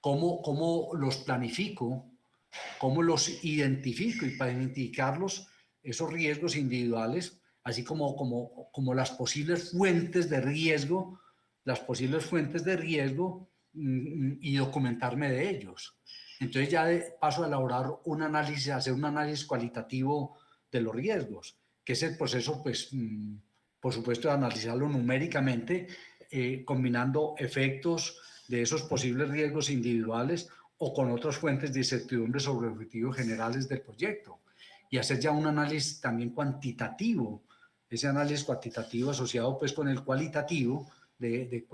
cómo los planifico, cómo los identifico y para identificarlos, esos riesgos individuales, así como las posibles fuentes de riesgo, y documentarme de ellos. Entonces ya paso a elaborar un análisis, a hacer un análisis cualitativo de los riesgos, que es el proceso, pues, por supuesto, de analizarlo numéricamente, combinando efectos de esos posibles riesgos individuales o con otras fuentes de incertidumbre sobre objetivos generales del proyecto. Y hacer ya un análisis también cuantitativo, ese análisis cuantitativo asociado pues con el cualitativo, de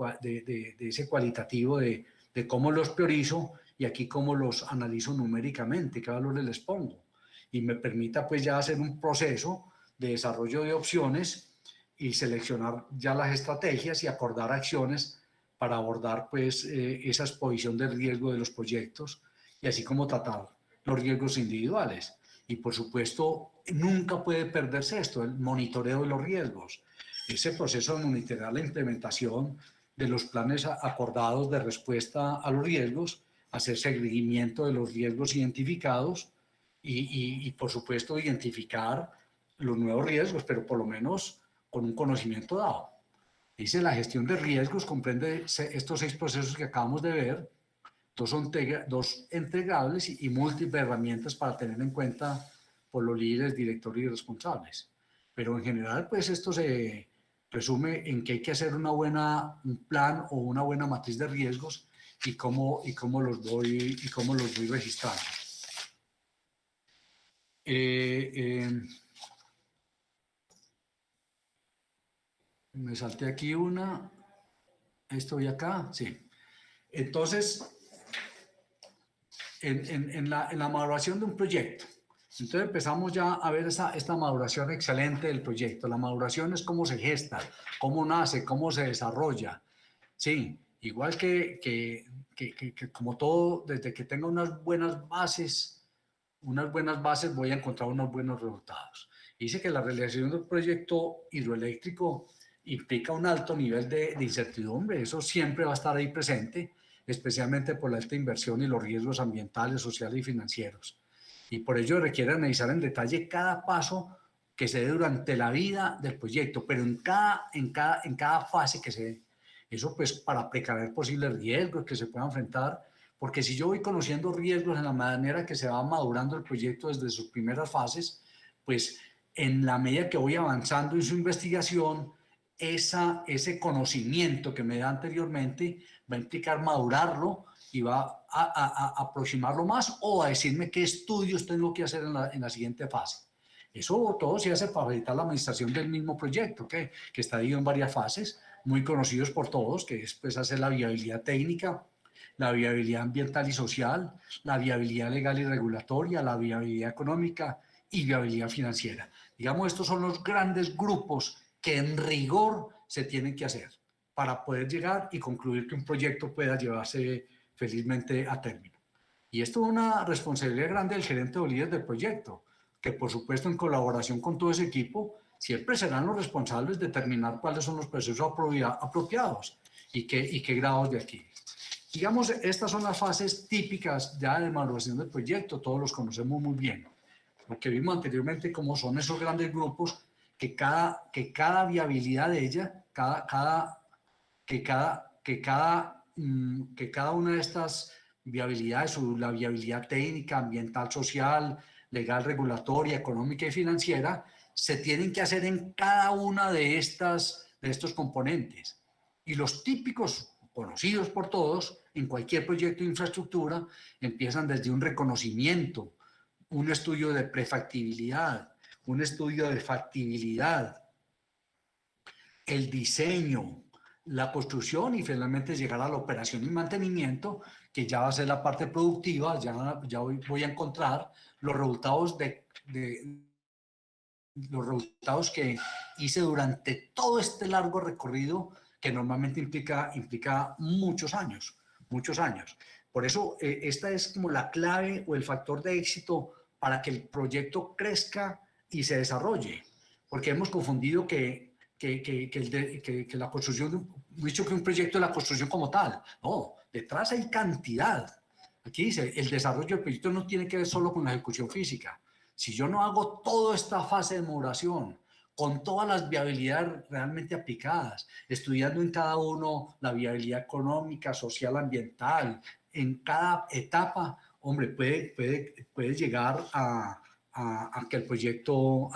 ese cualitativo de cómo los priorizo y aquí cómo los analizo numéricamente, qué valores les pongo. Y me permita pues ya hacer un proceso de desarrollo de opciones y seleccionar ya las estrategias y acordar acciones para abordar pues esa exposición del riesgo de los proyectos y así como tratar los riesgos individuales. Y por supuesto, nunca puede perderse esto, el monitoreo de los riesgos. Ese proceso de monitorear la implementación de los planes acordados de respuesta a los riesgos, hacer seguimiento de los riesgos identificados y por supuesto, identificar los nuevos riesgos, pero por lo menos con un conocimiento dado. Dice la gestión de riesgos comprende estos 6 procesos que acabamos de ver, dos entregables y múltiples herramientas para tener en cuenta por los líderes, directores y responsables. Pero en general, pues esto se resume en que hay que hacer un plan o una buena matriz de riesgos y cómo los voy registrando. Me salté aquí una. Estoy acá, sí. Entonces, en la maduración de un proyecto, entonces empezamos ya a ver esta maduración excelente del proyecto. La maduración es cómo se gesta, cómo nace, cómo se desarrolla. Sí, igual que como todo, desde que tenga unas buenas bases voy a encontrar unos buenos resultados. Dice que la realización de un proyecto hidroeléctrico implica un alto nivel de incertidumbre, eso siempre va a estar ahí presente, especialmente por la alta inversión y los riesgos ambientales, sociales y financieros. Y por ello requiere analizar en detalle cada paso que se dé durante la vida del proyecto, pero en cada fase que se dé. Eso pues para precaver posibles riesgos que se puedan enfrentar, porque si yo voy conociendo riesgos en la manera que se va madurando el proyecto desde sus primeras fases, pues en la medida que voy avanzando en su investigación, ese conocimiento que me da anteriormente va a implicar madurarlo y va a aproximarlo más o a decirme qué estudios tengo que hacer en la siguiente fase. Eso todo se hace para facilitar la administración del mismo proyecto, que está dividido en varias fases, muy conocidos por todos, que es pues, hacer la viabilidad técnica, la viabilidad ambiental y social, la viabilidad legal y regulatoria, la viabilidad económica y viabilidad financiera. Digamos, estos son los grandes grupos que en rigor se tienen que hacer para poder llegar y concluir que un proyecto pueda llevarse felizmente a término. Y esto es una responsabilidad grande del gerente o líder del proyecto, que por supuesto en colaboración con todo ese equipo siempre serán los responsables de determinar cuáles son los procesos apropiados y qué grados de aquí. Digamos, estas son las fases típicas ya de maduración del proyecto, todos los conocemos muy bien. Lo que vimos anteriormente, como son esos grandes grupos, que cada viabilidad de ella, que cada una de estas viabilidades, la viabilidad técnica, ambiental, social, legal, regulatoria, económica y financiera, se tienen que hacer en cada una de estos componentes. Y los típicos, conocidos por todos, en cualquier proyecto de infraestructura, empiezan desde un reconocimiento, un estudio de prefactibilidad, un estudio de factibilidad, el diseño, la construcción y finalmente llegar a la operación y mantenimiento, que ya va a ser la parte productiva, ya voy a encontrar los resultados los resultados que hice durante todo este largo recorrido que normalmente implica muchos años, muchos años. Por eso esta es como la clave o el factor de éxito para que el proyecto crezca y se desarrolle, porque hemos confundido que la construcción, dicho que un proyecto es la construcción como tal. No, detrás hay cantidad. Aquí dice, el desarrollo del proyecto no tiene que ver solo con la ejecución física. Si yo no hago toda esta fase de maduración, con todas las viabilidades realmente aplicadas, estudiando en cada uno la viabilidad económica, social, ambiental, en cada etapa, hombre, puede llegar a que el proyecto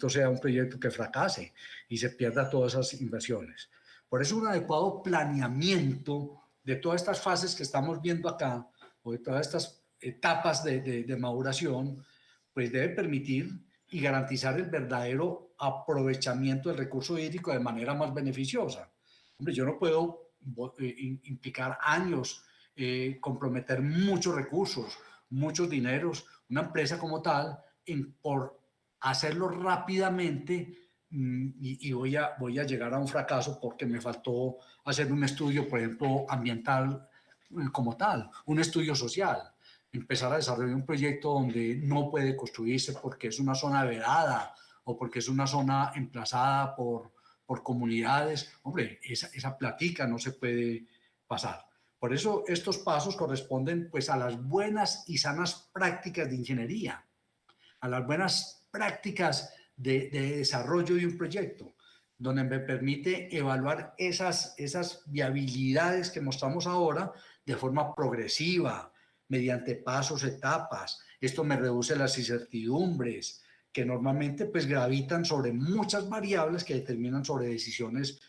sea un proyecto que fracase y se pierda todas esas inversiones. Por eso un adecuado planeamiento de todas estas fases que estamos viendo acá, o de todas estas etapas de maduración, pues debe permitir y garantizar el verdadero aprovechamiento del recurso hídrico de manera más beneficiosa. Hombre, yo no puedo implicar años, comprometer muchos recursos, muchos dineros, una empresa como tal, por hacerlo rápidamente y voy a llegar a un fracaso porque me faltó hacer un estudio, por ejemplo, ambiental como tal, un estudio social. Empezar a desarrollar un proyecto donde no puede construirse porque es una zona vedada o porque es una zona emplazada por comunidades, hombre, esa platica no se puede pasar. Por eso estos pasos corresponden pues a las buenas y sanas prácticas de ingeniería, a las buenas prácticas de desarrollo de un proyecto, donde me permite evaluar esas viabilidades que mostramos ahora de forma progresiva, mediante pasos, etapas. Esto me reduce las incertidumbres que normalmente pues gravitan sobre muchas variables que determinan sobre decisiones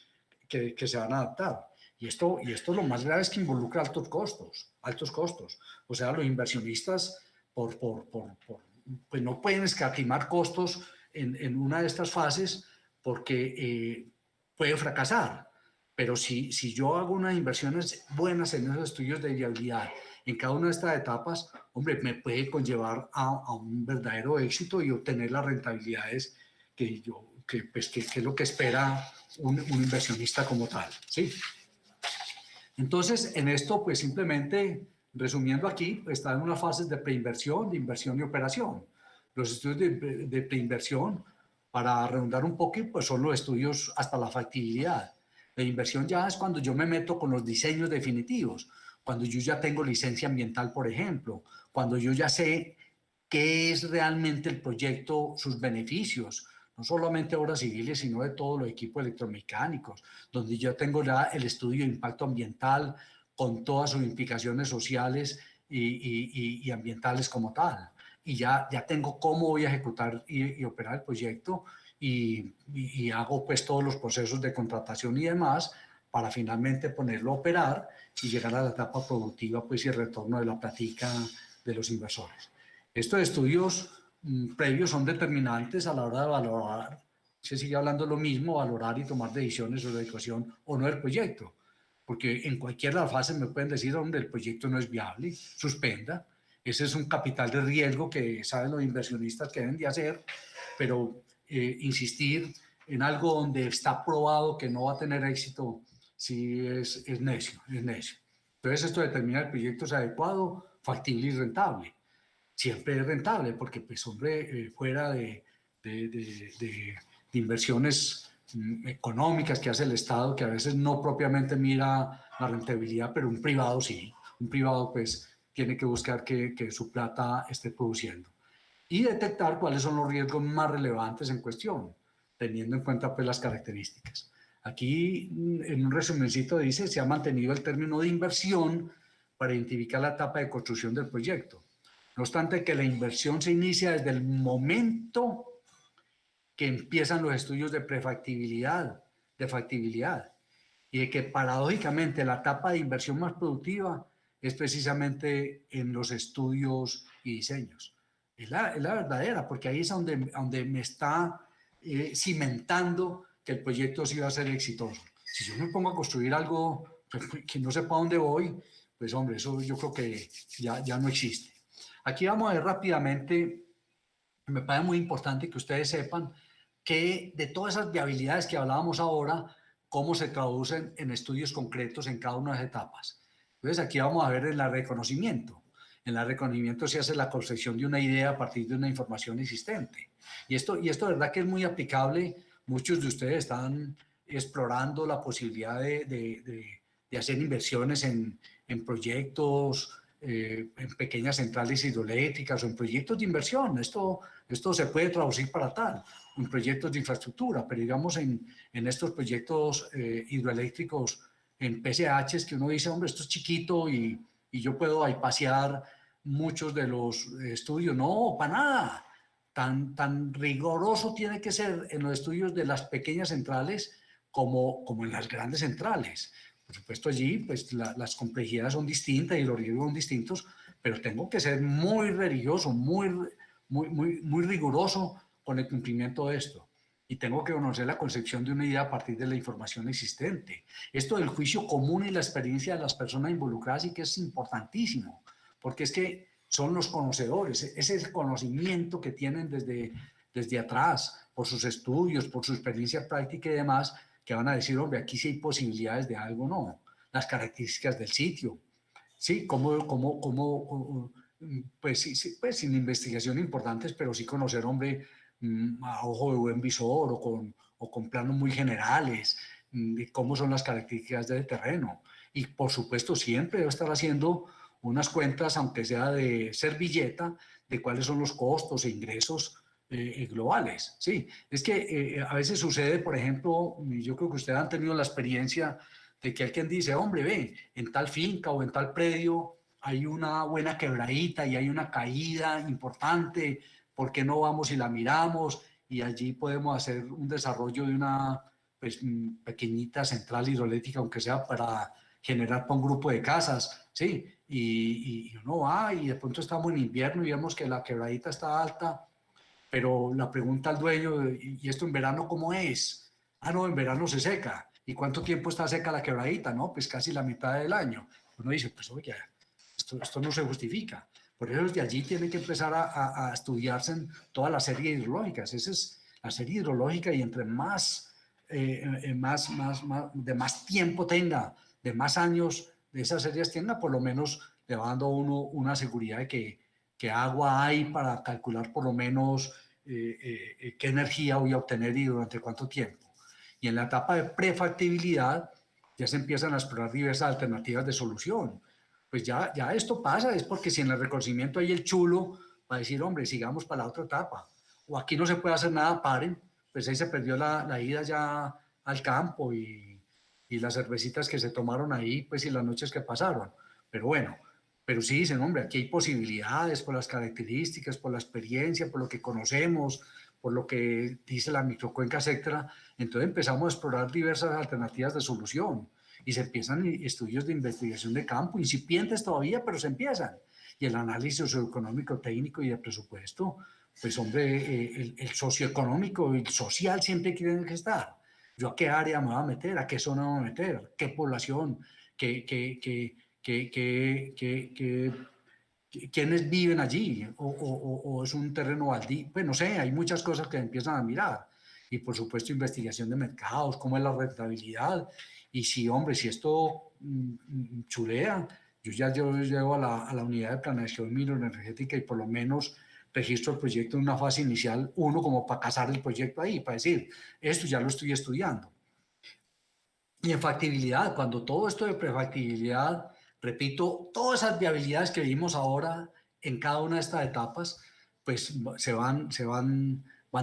que se van a adaptar. Y esto lo más grave es que involucra altos costos. O sea, los inversionistas pues no pueden escatimar costos en una de estas fases porque puede fracasar. Pero si yo hago unas inversiones buenas en esos estudios de viabilidad, en cada una de estas etapas, hombre, me puede conllevar a un verdadero éxito y obtener las rentabilidades que es lo que espera un inversionista como tal, ¿sí? Entonces, en esto, pues simplemente, resumiendo aquí, está en unas fases de preinversión, de inversión y operación. Los estudios de preinversión, para redundar un poco, pues son los estudios hasta la factibilidad. La inversión ya es cuando yo me meto con los diseños definitivos, cuando yo ya tengo licencia ambiental, por ejemplo, cuando yo ya sé qué es realmente el proyecto, sus beneficios, no solamente obras civiles, sino de todos los equipos electromecánicos, donde yo tengo ya el estudio de impacto ambiental con todas sus implicaciones sociales y ambientales como tal. Y ya tengo cómo voy a ejecutar y operar el proyecto y hago pues todos los procesos de contratación y demás para finalmente ponerlo a operar y llegar a la etapa productiva pues y el retorno de la plática de los inversores. Estos estudios previos son determinantes a la hora de valorar, se sigue hablando lo mismo, valorar y tomar decisiones sobre la ejecución o no del proyecto, porque en cualquier fase me pueden decir, hombre, el proyecto no es viable, suspenda. Ese es un capital de riesgo que saben los inversionistas que deben de hacer, pero insistir en algo donde está probado que no va a tener éxito, sí es necio, es necio. Entonces esto determina el proyecto es adecuado, factible y rentable. Siempre es rentable porque, pues, hombre, fuera de inversiones económicas que hace el Estado, que a veces no propiamente mira la rentabilidad, pero un privado sí. Un privado, pues, tiene que buscar que su plata esté produciendo. Y detectar cuáles son los riesgos más relevantes en cuestión, teniendo en cuenta, pues, las características. Aquí, en un resumencito dice, se ha mantenido el término de inversión para identificar la etapa de construcción del proyecto. No obstante que la inversión se inicia desde el momento que empiezan los estudios de prefactibilidad, de factibilidad, y de que paradójicamente la etapa de inversión más productiva es precisamente en los estudios y diseños. Es la verdadera, porque ahí es donde me está cimentando que el proyecto sí va a ser exitoso. Si yo me pongo a construir algo que no sepa dónde voy, pues hombre, eso yo creo que ya no existe. Aquí vamos a ver rápidamente, me parece muy importante que ustedes sepan que de todas esas viabilidades que hablábamos ahora, cómo se traducen en estudios concretos en cada una de las etapas. Entonces aquí vamos a ver el reconocimiento. En el reconocimiento se hace la concepción de una idea a partir de una información existente. Y esto de verdad que es muy aplicable. Muchos de ustedes están explorando la posibilidad de hacer inversiones en proyectos, en pequeñas centrales hidroeléctricas o en proyectos de inversión. Esto se puede traducir para tal, en proyectos de infraestructura, pero digamos en estos proyectos hidroeléctricos, en PCHs, que uno dice, hombre, esto es chiquito y yo puedo ahí pasear muchos de los estudios. No, para nada. Tan riguroso tiene que ser en los estudios de las pequeñas centrales como en las grandes centrales. Por supuesto, allí pues las complejidades son distintas y los riesgos son distintos, pero tengo que ser muy religioso, muy riguroso con el cumplimiento de esto. Y tengo que conocer la concepción de una idea a partir de la información existente. Esto del juicio común y la experiencia de las personas involucradas sí que es importantísimo, porque es que son los conocedores, es el conocimiento que tienen desde atrás, por sus estudios, por su experiencia práctica y demás, que van a decir, hombre, aquí sí hay posibilidades de algo, no. Las características del sitio, sí, pues sí, pues sin investigación importantes, pero sí conocer, hombre, a ojo de buen visor o con planos muy generales, de cómo son las características del terreno. Y por supuesto siempre debe estar haciendo unas cuentas, aunque sea de servilleta, de cuáles son los costos e ingresos globales. Sí, es que a veces sucede, por ejemplo, yo creo que ustedes han tenido la experiencia de que alguien dice, hombre, ve, en tal finca o en tal predio hay una buena quebradita y hay una caída importante, ¿por qué no vamos y la miramos? Y allí podemos hacer un desarrollo de una pues, pequeñita central hidroeléctrica, aunque sea para generar para un grupo de casas, ¿sí? Y uno va y de pronto estamos en invierno y vemos que la quebradita está alta, pero la pregunta al dueño, ¿y esto en verano cómo es? Ah, no, en verano se seca. ¿Y cuánto tiempo está seca la quebradita? No, pues casi la mitad del año. Uno dice, pues oye, esto no se justifica. Por eso desde allí tiene que empezar a estudiarse en toda la serie hidrológicas. Esa es la serie hidrológica y entre de más tiempo tenga, de más años de esas series tenga, por lo menos le va dando a uno una seguridad de que agua hay para calcular por lo menos qué energía voy a obtener y durante cuánto tiempo. Y en la etapa de prefactibilidad ya se empiezan a explorar diversas alternativas de solución. Pues ya esto pasa, es porque si en el reconocimiento hay el chulo, va a decir, hombre, sigamos para la otra etapa. O aquí no se puede hacer nada, paren, pues ahí se perdió la ida ya al campo y las cervecitas que se tomaron ahí, pues y las noches que pasaron. Pero bueno, pero sí dicen, hombre, aquí hay posibilidades por las características, por la experiencia, por lo que conocemos, por lo que dice la microcuenca, etcétera. Entonces empezamos a explorar diversas alternativas de solución y se empiezan estudios de investigación de campo, incipientes todavía, pero se empiezan. Y el análisis socioeconómico, técnico y de presupuesto, pues hombre, el socioeconómico y el social siempre tienen que estar. ¿Yo a qué área me voy a meter? ¿A qué zona me voy a meter? ¿Qué población? ¿Quiénes viven allí? ¿O es un terreno baldío? Pues no sé, hay muchas cosas que empiezan a mirar. Y por supuesto, investigación de mercados, cómo es la rentabilidad. Y si, hombre, si esto chulea, yo llego a la unidad de planeación microenergética y por lo menos registro el proyecto en una fase inicial, uno como para casar el proyecto ahí, para decir, esto ya lo estoy estudiando. Y en factibilidad, cuando todo esto de prefactibilidad, repito, todas esas viabilidades que vimos ahora en cada una de estas etapas, pues van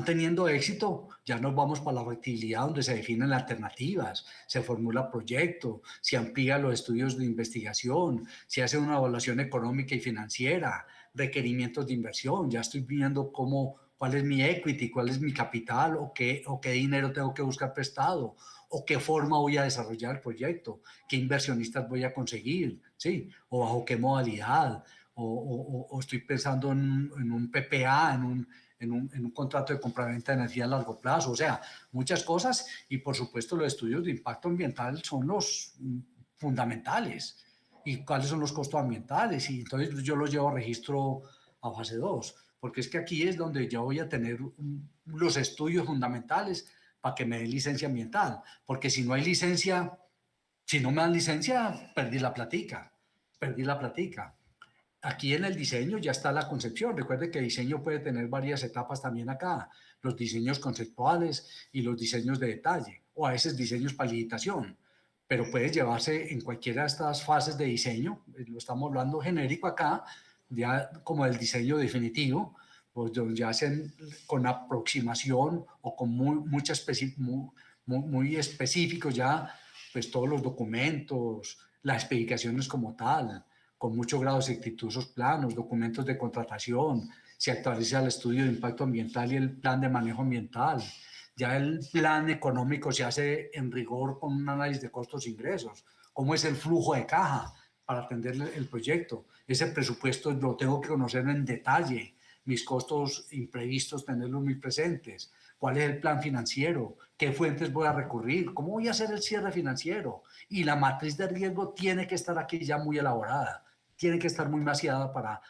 teniendo éxito. Ya nos vamos para la factibilidad donde se definen las alternativas, se formula proyecto, se amplía los estudios de investigación, se hace una evaluación económica y financiera, requerimientos de inversión. Ya estoy viendo cuál es mi equity, cuál es mi capital o qué dinero tengo que buscar prestado o qué forma voy a desarrollar el proyecto, qué inversionistas voy a conseguir, ¿sí? O bajo qué modalidad, o estoy pensando en un PPA, en un contrato de compraventa de energía a largo plazo, o sea, muchas cosas y por supuesto los estudios de impacto ambiental son los fundamentales y cuáles son los costos ambientales y entonces yo los llevo a registro a fase 2, porque es que aquí es donde yo voy a tener los estudios fundamentales para que me den licencia ambiental, porque si no hay licencia, si no me dan licencia, perdí la platica, perdí la platica. Aquí en el diseño ya está la concepción. Recuerde que el diseño puede tener varias etapas también acá, los diseños conceptuales y los diseños de detalle, o a veces diseños para licitación, pero puede llevarse en cualquiera de estas fases de diseño, lo estamos hablando genérico acá, ya como el diseño definitivo, pues donde hacen con aproximación o con muy específicos ya, pues todos los documentos, las especificaciones como tal, con mucho grado de exactitud esos planos, documentos de contratación, se actualiza el estudio de impacto ambiental y el plan de manejo ambiental. Ya el plan económico se hace en rigor con un análisis de costos e ingresos. ¿Cómo es el flujo de caja para atender el proyecto? Ese presupuesto lo tengo que conocer en detalle, mis costos imprevistos, tenerlos muy presentes. ¿Cuál es el plan financiero? ¿Qué fuentes voy a recurrir? ¿Cómo voy a hacer el cierre financiero? Y la matriz de riesgo tiene que estar aquí ya muy elaborada, tiene que estar muy maciada para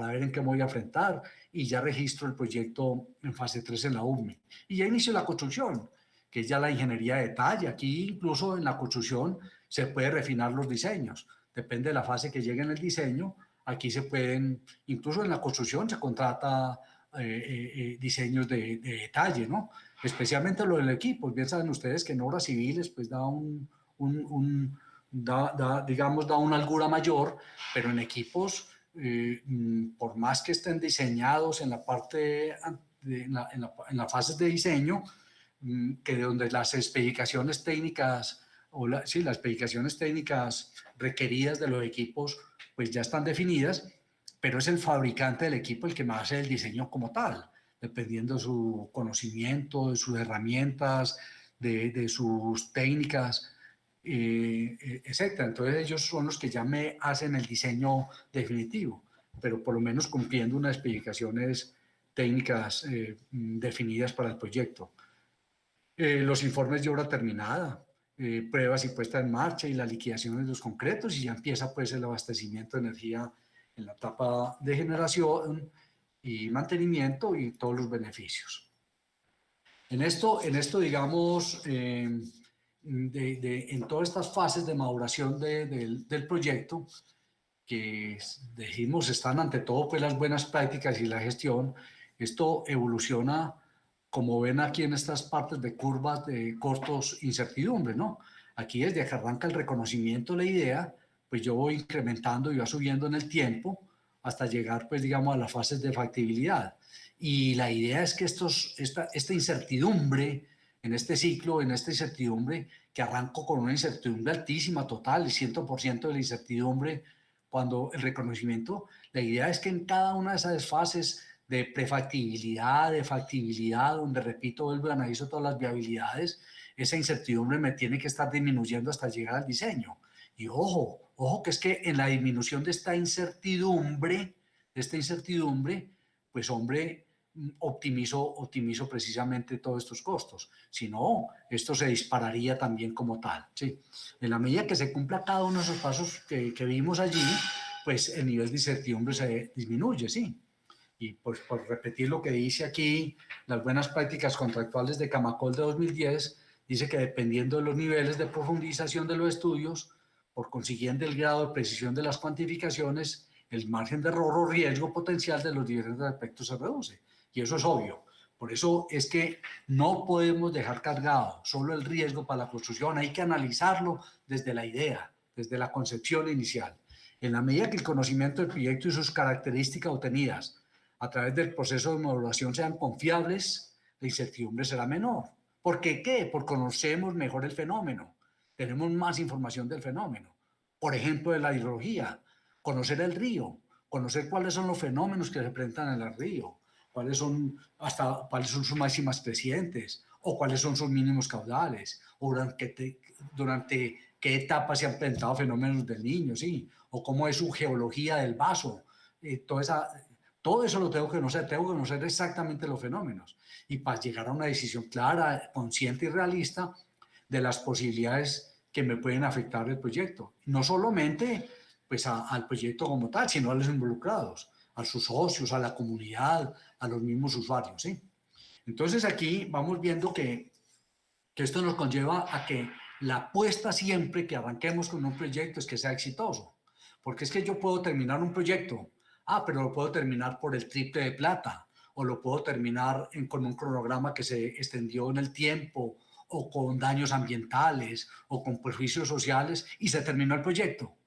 ver en qué me voy a enfrentar y ya registro el proyecto en fase 3 en la UME. Y ya inicio la construcción, que es ya la ingeniería de detalle. Aquí incluso en la construcción se puede refinar los diseños, depende de la fase que llegue en el diseño. Aquí se pueden, incluso en la construcción se contrata diseños de detalle, ¿no? Especialmente lo del equipo. Bien saben ustedes que en obras civiles pues da digamos, da una holgura mayor, pero en equipos, por más que estén diseñados en la parte, en las fases de diseño, que donde las especificaciones técnicas, sí, las especificaciones técnicas requeridas de los equipos, pues ya están definidas, pero es el fabricante del equipo el que me hace el diseño como tal, dependiendo de su conocimiento, de sus herramientas, de sus técnicas, etcétera. Entonces ellos son los que ya me hacen el diseño definitivo, pero por lo menos cumpliendo unas especificaciones técnicas definidas para el proyecto. Los informes de obra terminada, pruebas y puesta en marcha y la liquidación de los concretos y ya empieza pues el abastecimiento de energía en la etapa de generación y mantenimiento y todos los beneficios. En esto digamos, en todas estas fases de maduración del proyecto, que decimos están ante todo pues las buenas prácticas y la gestión, esto evoluciona, como ven aquí en estas partes de curvas de costos, incertidumbre, ¿no? Aquí desde que arranca el reconocimiento de la idea, pues yo voy incrementando y va subiendo en el tiempo hasta llegar pues digamos a las fases de factibilidad. Y la idea es que esta incertidumbre, en este ciclo, en esta incertidumbre, que arranco con una incertidumbre altísima, total, el 100% de la incertidumbre, cuando el reconocimiento, la idea es que en cada una de esas fases de prefactibilidad, de factibilidad, donde repito, vuelvo y analizo todas las viabilidades, esa incertidumbre me tiene que estar disminuyendo hasta llegar al diseño. Y ojo que es que en la disminución de esta incertidumbre, pues hombre, optimizo precisamente todos estos costos. Si no, esto se dispararía también como tal. ¿Sí? En la medida que se cumpla cada uno de esos pasos que vimos allí, pues el nivel de incertidumbre se disminuye, ¿sí? Y pues por repetir lo que dice aquí, las buenas prácticas contractuales de Camacol de 2010, dice que dependiendo de los niveles de profundización de los estudios, por consiguiente el grado de precisión de las cuantificaciones, el margen de error o riesgo potencial de los diferentes aspectos se reduce. Y eso es obvio. Por eso es que no podemos dejar cargado solo el riesgo para la construcción, hay que analizarlo desde la idea, desde la concepción inicial. En la medida que el conocimiento del proyecto y sus características obtenidas a través del proceso de modulación sean confiables, la incertidumbre será menor. ¿Por qué qué? Porque conocemos mejor el fenómeno, tenemos más información del fenómeno. Por ejemplo, de la hidrología, conocer el río, conocer cuáles son los fenómenos que se presentan en el río, cuáles son sus máximas crecientes, o cuáles son sus mínimos caudales, o durante qué etapas se han presentado fenómenos del Niño, ¿sí? O cómo es su geología del vaso, todo eso lo tengo que conocer exactamente los fenómenos. Y para llegar a una decisión clara, consciente y realista de las posibilidades que me pueden afectar el proyecto. No solamente pues, al proyecto como tal, sino a los involucrados, a sus socios, a la comunidad, a los mismos usuarios. ¿Sí? Entonces aquí vamos viendo que esto nos conlleva a que la apuesta siempre que arranquemos con un proyecto es que sea exitoso. Porque es que yo puedo terminar un proyecto, pero lo puedo terminar por el triple de plata, o lo puedo terminar con un cronograma que se extendió en el tiempo, o con daños ambientales, o con perjuicios sociales, y se terminó el proyecto.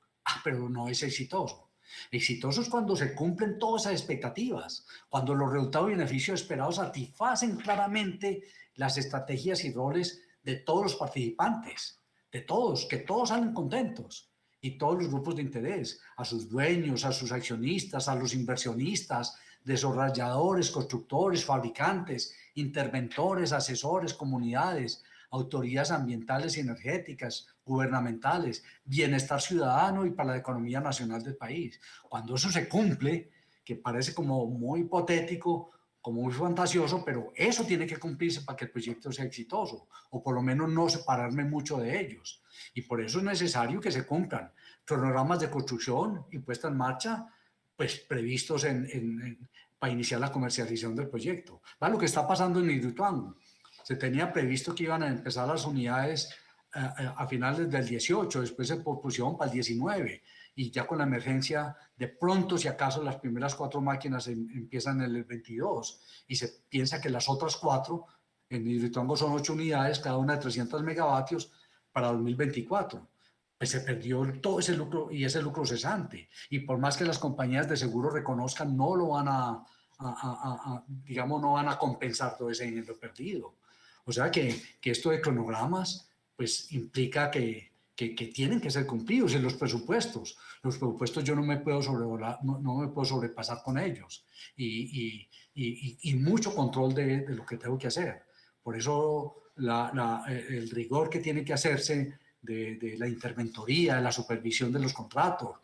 Pero no es exitoso. Exitoso es cuando se cumplen todas esas expectativas, cuando los resultados y beneficios esperados satisfacen claramente las estrategias y roles de todos los participantes, de todos, que todos salen contentos y todos los grupos de interés, a sus dueños, a sus accionistas, a los inversionistas, desarrolladores, constructores, fabricantes, interventores, asesores, comunidades, autoridades ambientales y energéticas, gubernamentales, bienestar ciudadano y para la economía nacional del país. Cuando eso se cumple, que parece como muy hipotético, como muy fantasioso, pero eso tiene que cumplirse para que el proyecto sea exitoso, o por lo menos no separarme mucho de ellos. Y por eso es necesario que se cumplan cronogramas de construcción y puesta en marcha, pues previstos para iniciar la comercialización del proyecto. ¿Va? Lo que está pasando en Hidroituango. Se tenía previsto que iban a empezar las unidades a finales del 18, después se pospusieron para el 19, y ya con la emergencia, de pronto, si acaso, las primeras 4 máquinas empiezan en el 22, y se piensa que las otras 4, en Hidroituango son 8 unidades, cada una de 300 megavatios, para 2024. Pues se perdió todo ese lucro, y ese lucro cesante. Y por más que las compañías de seguro reconozcan, no lo van digamos, no van a compensar todo ese dinero perdido. O sea que esto de cronogramas, pues implica que tienen que ser cumplidos en los presupuestos. Los presupuestos yo no me puedo sobrevolar, no me puedo sobrepasar con ellos. Y mucho control de lo que tengo que hacer. Por eso el rigor que tiene que hacerse de la interventoría, de la supervisión de los contratos,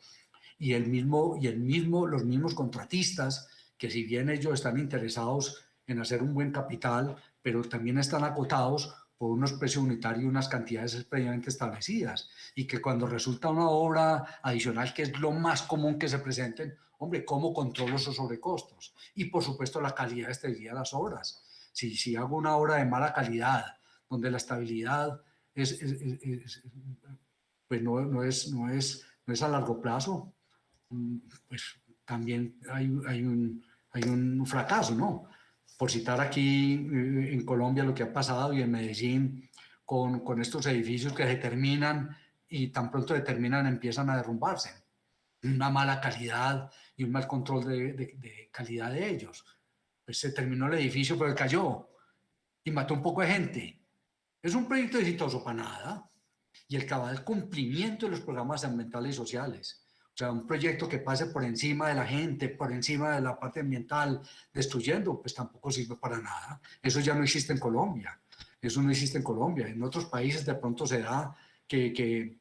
los mismos contratistas, que si bien ellos están interesados en hacer un buen capital, pero también están acotados por unos precios unitarios y unas cantidades previamente establecidas, y que cuando resulta una obra adicional, que es lo más común que se presenten, hombre, ¿cómo controlo esos sobrecostos? Y por supuesto la calidad y estabilidad de las obras. Si hago una obra de mala calidad, donde la estabilidad pues no es a largo plazo, pues también hay un fracaso, ¿no? Por citar aquí en Colombia lo que ha pasado, y en Medellín con estos edificios que se terminan y tan pronto se terminan empiezan a derrumbarse. Una mala calidad y un mal control de calidad de ellos. pues se terminó el edificio, pero cayó y mató un poco de gente. Es un proyecto exitoso para nada. Y el cabal cumplimiento de los programas ambientales y sociales. O sea, un proyecto que pase por encima de la gente, por encima de la parte ambiental, destruyendo, pues tampoco sirve para nada. Eso ya no existe en Colombia. Eso no existe en Colombia. En otros países de pronto se da que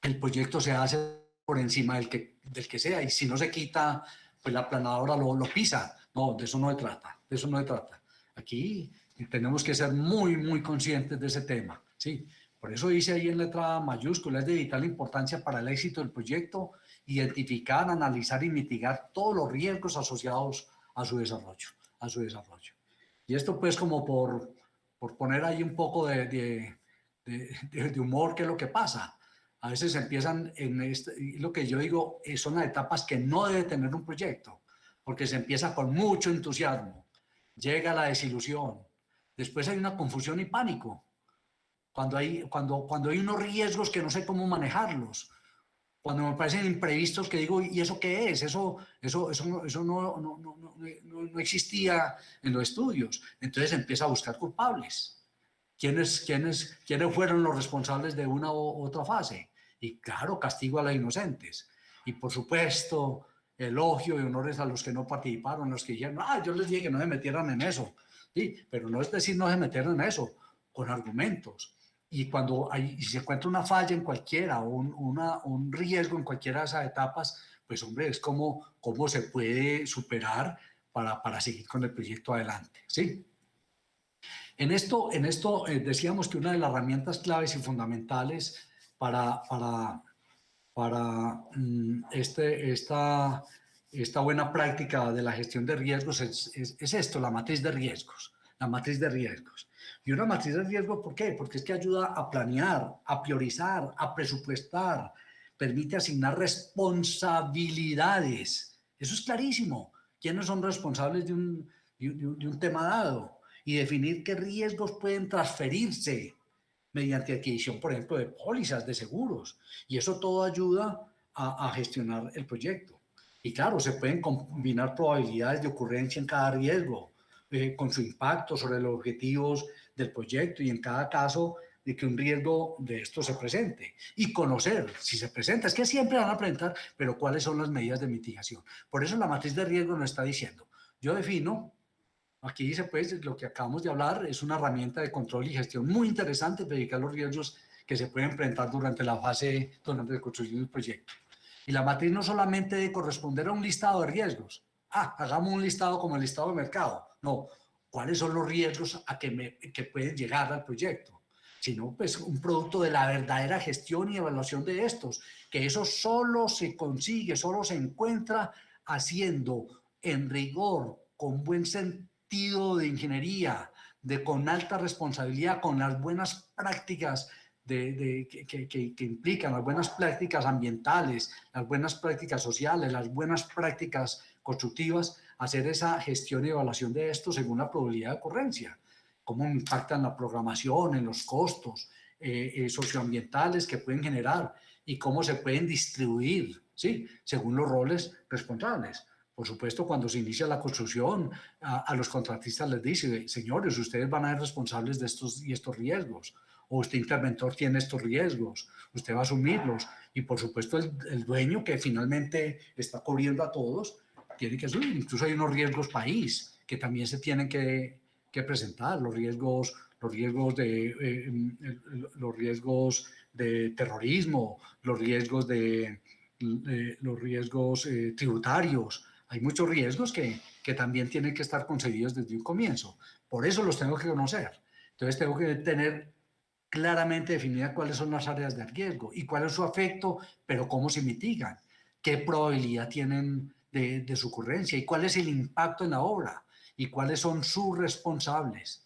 el proyecto se hace por encima del que sea, y si no se quita, pues la planadora lo pisa. No, de eso no se trata, de eso no se trata. Aquí tenemos que ser muy, muy conscientes de ese tema, ¿sí? Por eso dice ahí en letra mayúscula, es de vital importancia para el éxito del proyecto identificar, analizar y mitigar todos los riesgos asociados a su desarrollo, a su desarrollo. Y esto pues como por poner ahí un poco de humor, ¿qué es lo que pasa? A veces empiezan lo que yo digo, son las etapas que no debe tener un proyecto, porque se empieza con mucho entusiasmo, llega la desilusión, después hay una confusión y pánico, cuando hay unos riesgos que no sé cómo manejarlos, cuando me parecen imprevistos que digo, ¿y eso qué es? Eso no existía en los estudios. Entonces empieza a buscar culpables. ¿Quiénes fueron los responsables de una u otra fase? Y claro, castigo a los inocentes. Y por supuesto, elogio y honores a los que no participaron, los que dijeron, yo les dije que no se metieran en eso. Sí, pero no es decir no se metieron en eso, con argumentos. Y cuando si se encuentra una falla en cualquiera o un riesgo en cualquiera de esas etapas, pues hombre, es cómo se puede superar para seguir con el proyecto adelante, ¿sí? En esto decíamos que una de las herramientas claves y fundamentales para esta buena práctica de la gestión de riesgos es esto, la matriz de riesgos. La matriz de riesgos. Y una matriz de riesgos, ¿por qué? Porque es que ayuda a planear, a priorizar, a presupuestar, permite asignar responsabilidades. Eso es clarísimo. ¿Quiénes son responsables de un tema dado? Y definir qué riesgos pueden transferirse mediante adquisición, por ejemplo, de pólizas, de seguros. Y eso todo ayuda a gestionar el proyecto. Y claro, se pueden combinar probabilidades de ocurrencia en cada riesgo, con su impacto sobre los objetivos del proyecto y en cada caso de que un riesgo de esto se presente. Y conocer si se presenta, es que siempre van a presentar, pero cuáles son las medidas de mitigación. Por eso la matriz de riesgo nos está diciendo, yo defino. Aquí dice, pues, lo que acabamos de hablar es una herramienta de control y gestión muy interesante para evitar los riesgos que se pueden enfrentar durante la fase de construcción del proyecto. Y la matriz no solamente debe corresponder a un listado de riesgos. Hagamos un listado como el listado de mercado. No, ¿cuáles son los riesgos que pueden llegar al proyecto? Sino, pues, un producto de la verdadera gestión y evaluación de estos, que eso solo se consigue, solo se encuentra haciendo en rigor, con buen sentido, de ingeniería, con alta responsabilidad, con las buenas prácticas que implican las buenas prácticas ambientales, las buenas prácticas sociales, las buenas prácticas constructivas, hacer esa gestión y evaluación de esto según la probabilidad de ocurrencia, cómo impactan la programación, en los costos socioambientales que pueden generar y cómo se pueden distribuir, ¿sí? Según los roles responsables. Por supuesto, cuando se inicia la construcción, a los contratistas les dice, señores, ustedes van a ser responsables de estos y estos riesgos, o usted interventor tiene estos riesgos, usted va a asumirlos, y por supuesto el dueño que finalmente está cubriendo a todos, tiene que asumir. Incluso hay unos riesgos país que también se tienen que presentar, los riesgos de terrorismo, los riesgos tributarios. Hay muchos riesgos que también tienen que estar concebidos desde un comienzo. Por eso los tengo que conocer. Entonces tengo que tener claramente definida cuáles son las áreas de riesgo y cuál es su efecto, pero cómo se mitigan, qué probabilidad tienen de su ocurrencia y cuál es el impacto en la obra y cuáles son sus responsables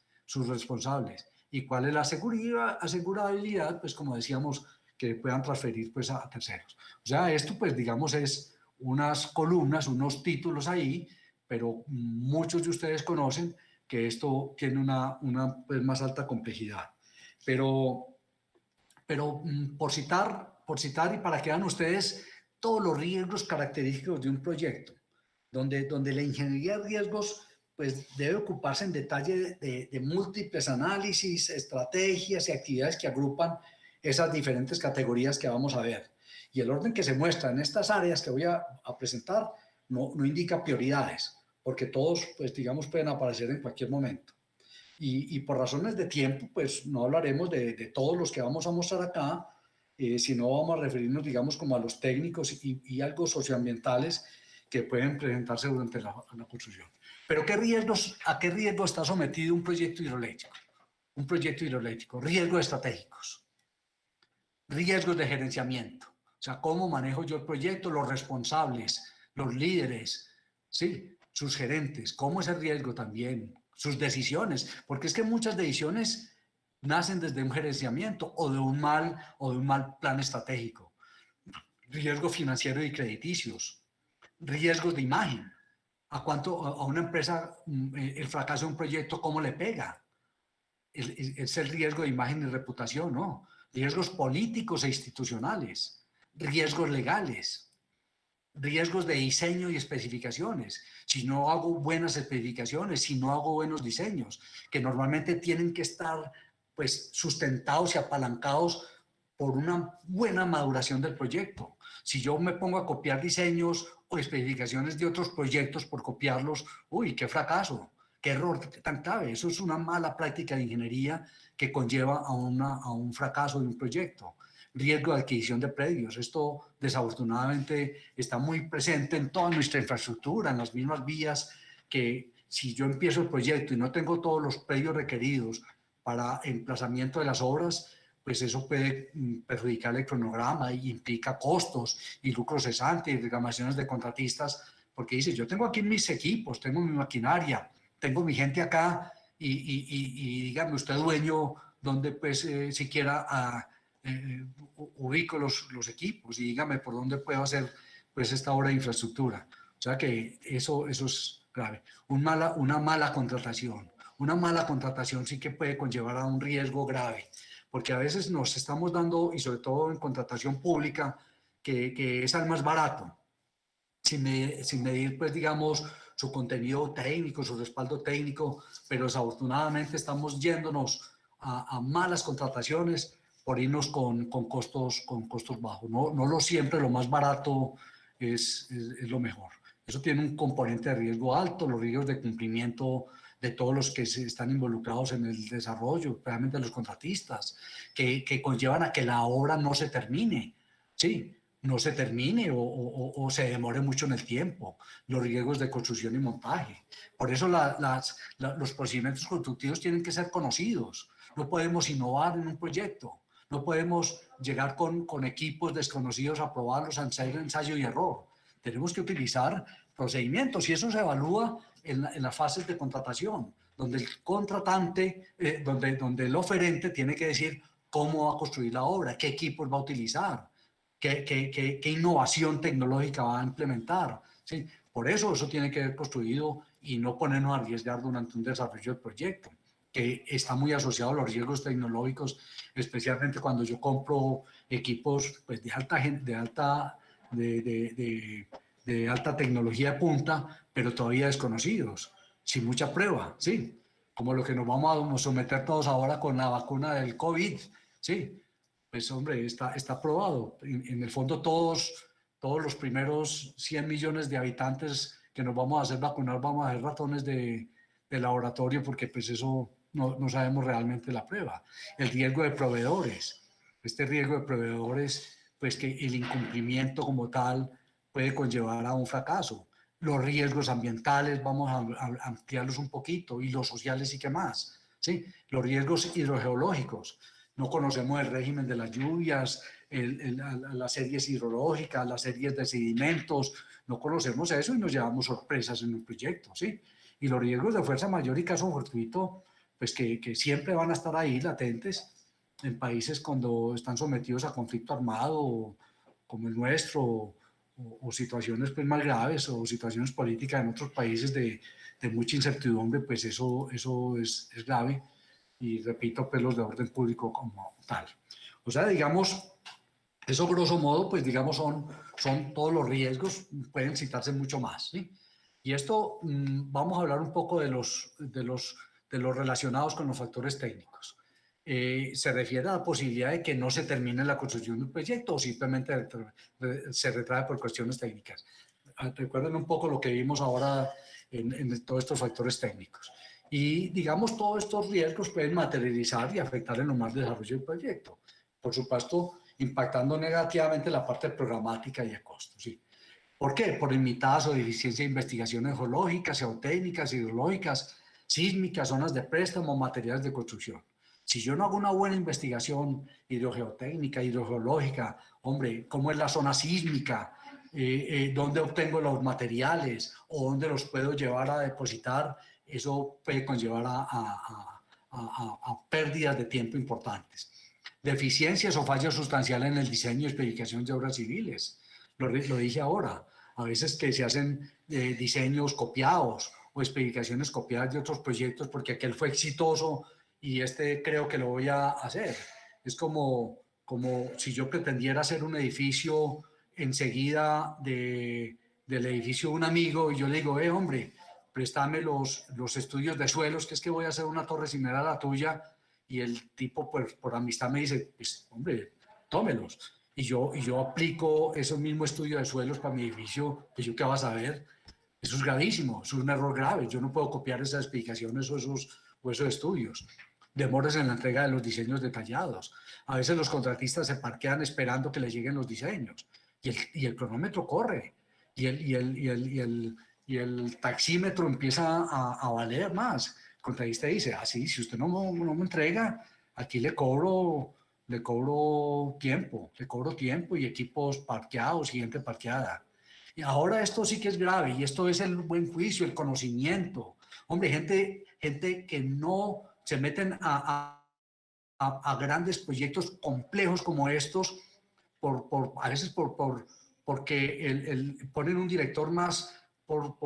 y cuál es la asegurabilidad, pues como decíamos, que puedan transferir pues a terceros. O sea, esto pues digamos es unas columnas, unos títulos ahí, pero muchos de ustedes conocen que esto tiene una pues, más alta complejidad. Pero por citar y para que vean ustedes todos los riesgos característicos de un proyecto, donde la ingeniería de riesgos pues debe ocuparse en detalle de múltiples análisis, estrategias y actividades que agrupan esas diferentes categorías que vamos a ver. Y el orden que se muestra en estas áreas que voy a presentar no indica prioridades, porque todos, pues digamos, pueden aparecer en cualquier momento. Y por razones de tiempo, pues no hablaremos de todos los que vamos a mostrar acá, sino vamos a referirnos, digamos, como a los técnicos y algo socioambientales que pueden presentarse durante la construcción. Pero ¿a qué riesgo está sometido un proyecto hidroeléctrico? Un proyecto hidroeléctrico, riesgos estratégicos, riesgos de gerenciamiento. O sea, ¿cómo manejo yo el proyecto? Los responsables, los líderes, ¿sí? Sus gerentes, ¿cómo es el riesgo también? Sus decisiones, porque es que muchas decisiones nacen desde un gerenciamiento o de un mal plan estratégico. Riesgos financieros y crediticios, riesgos de imagen. A una empresa el fracaso de un proyecto, ¿cómo le pega? Es el riesgo de imagen y reputación, ¿no? Riesgos políticos e institucionales, riesgos legales, riesgos de diseño y especificaciones. Si no hago buenas especificaciones, si no hago buenos diseños, que normalmente tienen que estar pues sustentados y apalancados por una buena maduración del proyecto. Si yo me pongo a copiar diseños o especificaciones de otros proyectos por copiarlos, uy, qué fracaso, qué error tan grave. Eso es una mala práctica de ingeniería que conlleva a un fracaso de un proyecto. Riesgo de adquisición de predios. Esto desafortunadamente está muy presente en toda nuestra infraestructura, en las mismas vías, que si yo empiezo el proyecto y no tengo todos los predios requeridos para emplazamiento de las obras, pues eso puede perjudicar el cronograma y implica costos y lucros cesantes y reclamaciones de contratistas, porque dice, yo tengo aquí mis equipos, tengo mi maquinaria, tengo mi gente acá y dígame usted, dueño, donde pues siquiera ubico los equipos y dígame por dónde puedo hacer pues esta obra de infraestructura. O sea que eso es grave. Una mala contratación. Una mala contratación sí que puede conllevar a un riesgo grave, porque a veces nos estamos dando, y sobre todo en contratación pública, que es al más barato, sin medir, pues digamos, su contenido técnico, su respaldo técnico, pero desafortunadamente estamos yéndonos a malas contrataciones por irnos con costos bajos. No lo siempre lo más barato es lo mejor. Eso tiene un componente de riesgo alto, los riesgos de cumplimiento de todos los que están involucrados en el desarrollo, realmente los contratistas, que conllevan a que la obra no se termine, ¿sí? No se termine o se demore mucho en el tiempo, los riesgos de construcción y montaje. Por eso los procedimientos constructivos tienen que ser conocidos. No podemos innovar en un proyecto, no podemos llegar con equipos desconocidos a probarlos, a ensayo y error. Tenemos que utilizar procedimientos y eso se evalúa en las fases de contratación, donde el contratante, donde el oferente tiene que decir cómo va a construir la obra, qué equipos va a utilizar, qué innovación tecnológica va a implementar. ¿Sí? Por eso tiene que ser construido y no ponernos a arriesgar durante un desarrollo del proyecto, que está muy asociado a los riesgos tecnológicos, especialmente cuando yo compro equipos pues, de alta tecnología de punta, pero todavía desconocidos, sin mucha prueba, ¿sí? Como lo que nos vamos a someter todos ahora con la vacuna del COVID, ¿sí? Pues hombre, está probado. En el fondo todos los primeros 100 millones de habitantes que nos vamos a hacer vacunar vamos a ser ratones de laboratorio porque pues eso no sabemos realmente la prueba. El riesgo de proveedores. Este riesgo de proveedores, pues que el incumplimiento como tal puede conllevar a un fracaso. Los riesgos ambientales, vamos a ampliarlos un poquito, y los sociales y qué más. ¿Sí? Los riesgos hidrogeológicos. No conocemos el régimen de las lluvias, las series hidrológicas, las series de sedimentos, no conocemos eso y nos llevamos sorpresas en un proyecto, ¿sí? Y los riesgos de fuerza mayor y caso fortuito, pues que siempre van a estar ahí latentes en países cuando están sometidos a conflicto armado como el nuestro, o situaciones pues más graves, o situaciones políticas en otros países de mucha incertidumbre, pues eso es grave. Y repito, pues los de orden público como tal. O sea, digamos, eso grosso modo, pues digamos, son todos los riesgos, pueden citarse mucho más, ¿sí? Y esto vamos a hablar un poco de los relacionados con los factores técnicos. Se refiere a la posibilidad de que no se termine la construcción de un proyecto o simplemente se retrae por cuestiones técnicas. Recuerden un poco lo que vimos ahora en todos estos factores técnicos. Y digamos, todos estos riesgos pueden materializar y afectar en lo más desarrollo del proyecto. Por supuesto, impactando negativamente la parte programática y de costos. ¿Sí? ¿Por qué? Por limitadas o deficiencias de investigaciones geológicas, geotécnicas, hidrológicas, sísmicas, zonas de préstamo, materiales de construcción. Si yo no hago una buena investigación hidrogeotécnica, hidrogeológica, hombre, ¿cómo es la zona sísmica? ¿Dónde obtengo los materiales? ¿O dónde los puedo llevar a depositar? Eso puede conllevar a pérdidas de tiempo importantes. Deficiencias o fallos sustanciales en el diseño y especificación de obras civiles. Lo dije ahora. A veces que se hacen diseños copiados o especificaciones copiadas de otros proyectos porque aquel fue exitoso y este creo que lo voy a hacer. Es como si yo pretendiera hacer un edificio enseguida del edificio de un amigo y yo le digo, hombre, préstame los estudios de suelos, que es que voy a hacer una torre similar a la tuya, y el tipo pues, por amistad me dice, pues, hombre, tómelos. Y yo aplico esos mismos estudios de suelos para mi edificio, pues yo qué vas a ver, eso es gravísimo, eso es un error grave, yo no puedo copiar esas explicaciones o esos estudios. Demoras en la entrega de los diseños detallados. A veces los contratistas se parquean esperando que les lleguen los diseños y el cronómetro corre y el taxímetro empieza a valer más. El contratista dice, así, si usted no me entrega, aquí le cobro tiempo y equipos parqueados y gente parqueada. Y ahora esto sí que es grave y esto es el buen juicio, el conocimiento. Hombre, gente que no se meten a grandes proyectos complejos como estos a veces porque ponen un director más por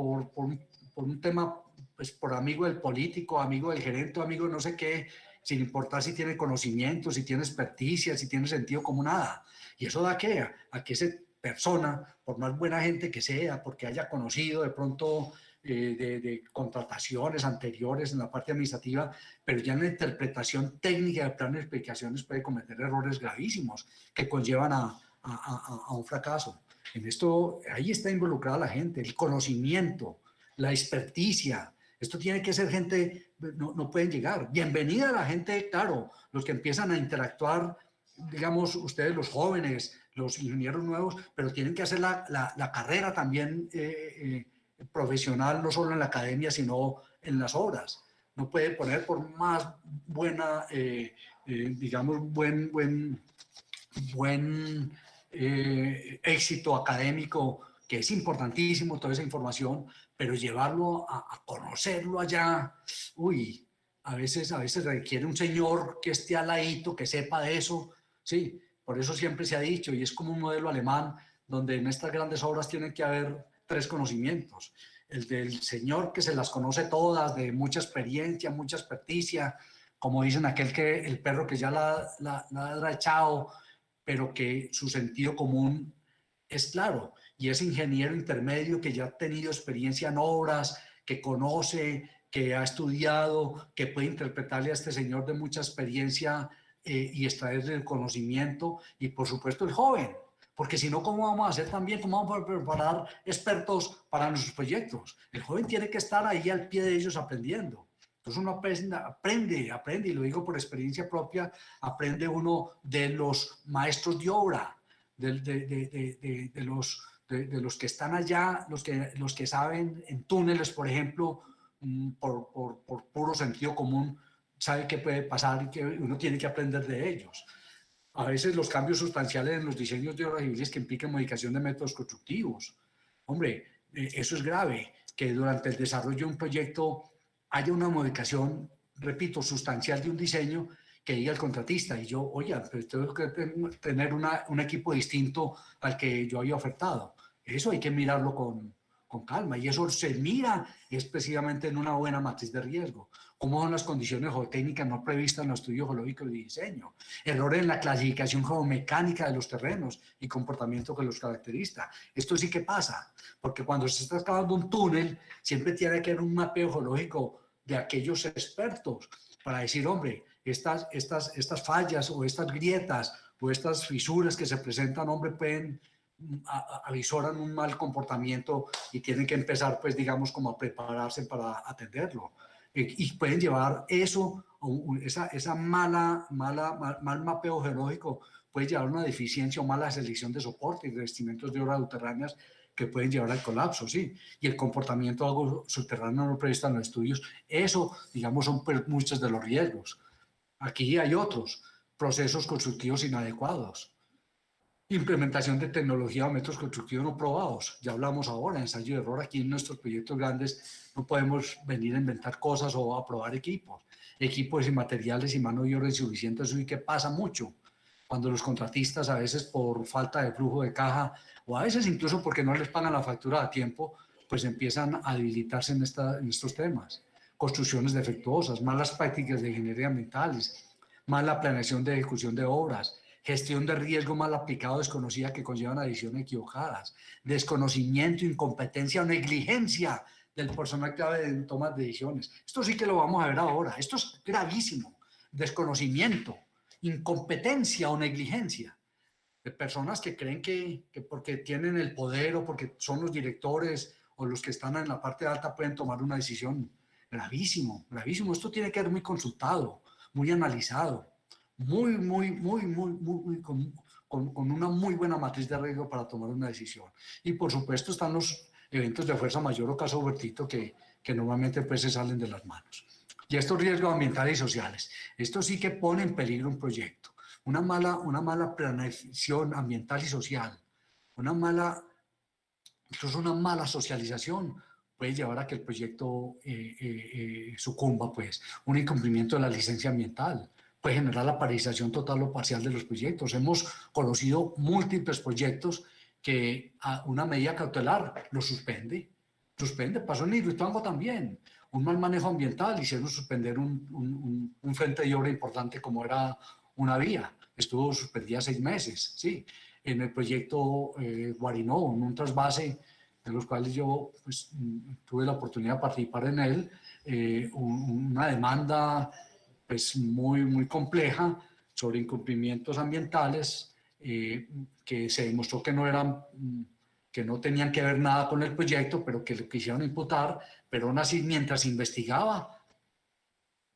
un tema, pues por amigo del político, amigo del gerente, amigo de no sé qué, sin importar si tiene conocimiento, si tiene experticia, si tiene sentido común, nada. Y eso da a que esa persona, por más buena gente que sea, porque haya conocido de pronto de contrataciones anteriores en la parte administrativa, pero ya en la interpretación técnica de planes de explicaciones puede cometer errores gravísimos que conllevan a un fracaso. En esto, ahí está involucrada la gente, el conocimiento, la experticia. Esto tiene que ser gente, no pueden llegar. Bienvenida a la gente, claro, los que empiezan a interactuar, digamos, ustedes los jóvenes, los ingenieros nuevos, pero tienen que hacer la carrera también profesional, no solo en la academia, sino en las obras. No puede poner por más buena, digamos, buen éxito académico, que es importantísimo toda esa información, pero llevarlo a conocerlo allá, a veces requiere un señor que esté al ladito, que sepa de eso, sí, por eso siempre se ha dicho, y es como un modelo alemán, donde en estas grandes obras tienen que haber 3 conocimientos, el del señor que se las conoce todas, de mucha experiencia, mucha experticia, como dicen el perro que ya la ha echado, pero que su sentido común es claro, y es ingeniero intermedio que ya ha tenido experiencia en obras, que conoce, que ha estudiado, que puede interpretarle a este señor de mucha experiencia y extraerle el conocimiento, y por supuesto el joven, porque si no, ¿cómo vamos a hacer también? ¿Cómo vamos a preparar expertos para nuestros proyectos? El joven tiene que estar ahí al pie de ellos aprendiendo. Entonces uno aprende, y lo digo por experiencia propia, aprende uno de los maestros de obra, de los que están allá, los que saben en túneles, por ejemplo, por puro sentido común, sabe qué puede pasar y que uno tiene que aprender de ellos. A veces los cambios sustanciales en los diseños de obras civiles que implican modificación de métodos constructivos. Hombre, eso es grave, que durante el desarrollo de un proyecto haya una modificación, repito, sustancial de un diseño que diga el contratista y yo, oye, pero tengo que tener un equipo distinto al que yo había ofertado. Eso hay que mirarlo con calma. Y eso se mira específicamente en una buena matriz de riesgo. ¿Cómo son las condiciones geotécnicas no previstas en los estudios geológicos de diseño? Errores en la clasificación geomecánica de los terrenos y comportamiento que los caracteriza. Esto sí que pasa, porque cuando se está excavando un túnel, siempre tiene que haber un mapeo geológico de aquellos expertos para decir, hombre, estas fallas o estas grietas o estas fisuras que se presentan, hombre, pueden avisoran un mal comportamiento y tienen que empezar, pues, digamos, como a prepararse para atenderlo. Y pueden llevar eso, esa mal mapeo geológico, puede llevar a una deficiencia o mala selección de soporte y revestimientos de obras subterráneas que pueden llevar al colapso, ¿sí? Y el comportamiento de algo subterráneo no previsto en los estudios, eso, digamos, son pues, muchos de los riesgos. Aquí hay otros, procesos constructivos inadecuados, implementación de tecnología o métodos constructivos no probados. Ya hablamos ahora, ensayo de error. Aquí en nuestros proyectos grandes no podemos venir a inventar cosas o a probar equipos y materiales y mano de obra insuficiente. Eso sí que pasa mucho cuando los contratistas, a veces por falta de flujo de caja o a veces incluso porque no les pagan la factura a tiempo, pues empiezan a debilitarse en estos temas. Construcciones defectuosas, malas prácticas de ingeniería ambientales, mala planeación de ejecución de obras, gestión de riesgo mal aplicado, desconocida, que conllevan adiciones equivocadas, desconocimiento, incompetencia o negligencia del personal clave en tomas de decisiones. Esto sí que lo vamos a ver ahora. Esto es gravísimo. Desconocimiento, incompetencia o negligencia de personas que creen que porque tienen el poder o porque son los directores o los que están en la parte alta pueden tomar una decisión. Gravísimo, gravísimo. Esto tiene que ser muy consultado, muy analizado, con una muy buena matriz de riesgo para tomar una decisión. Y por supuesto están los eventos de fuerza mayor o caso Huertito que normalmente pues se salen de las manos. Y estos riesgos ambientales y sociales, esto sí que pone en peligro un proyecto. Una mala planificación ambiental y social, incluso una mala socialización puede llevar a que el proyecto sucumba, pues, un incumplimiento de la licencia ambiental puede generar la paralización total o parcial de los proyectos. Hemos conocido múltiples proyectos que a una medida cautelar los suspende, pasó en Hidroituango también, un mal manejo ambiental, hicieron suspender un frente de obra importante como era una vía, estuvo suspendida 6 meses, ¿sí? En el proyecto Guarinó, en un trasvase de los cuales yo pues, tuve la oportunidad de participar en él, una demanda pues, muy compleja sobre incumplimientos ambientales que se demostró que no tenían que ver nada con el proyecto, pero que le quisieron imputar, pero aún así mientras investigaba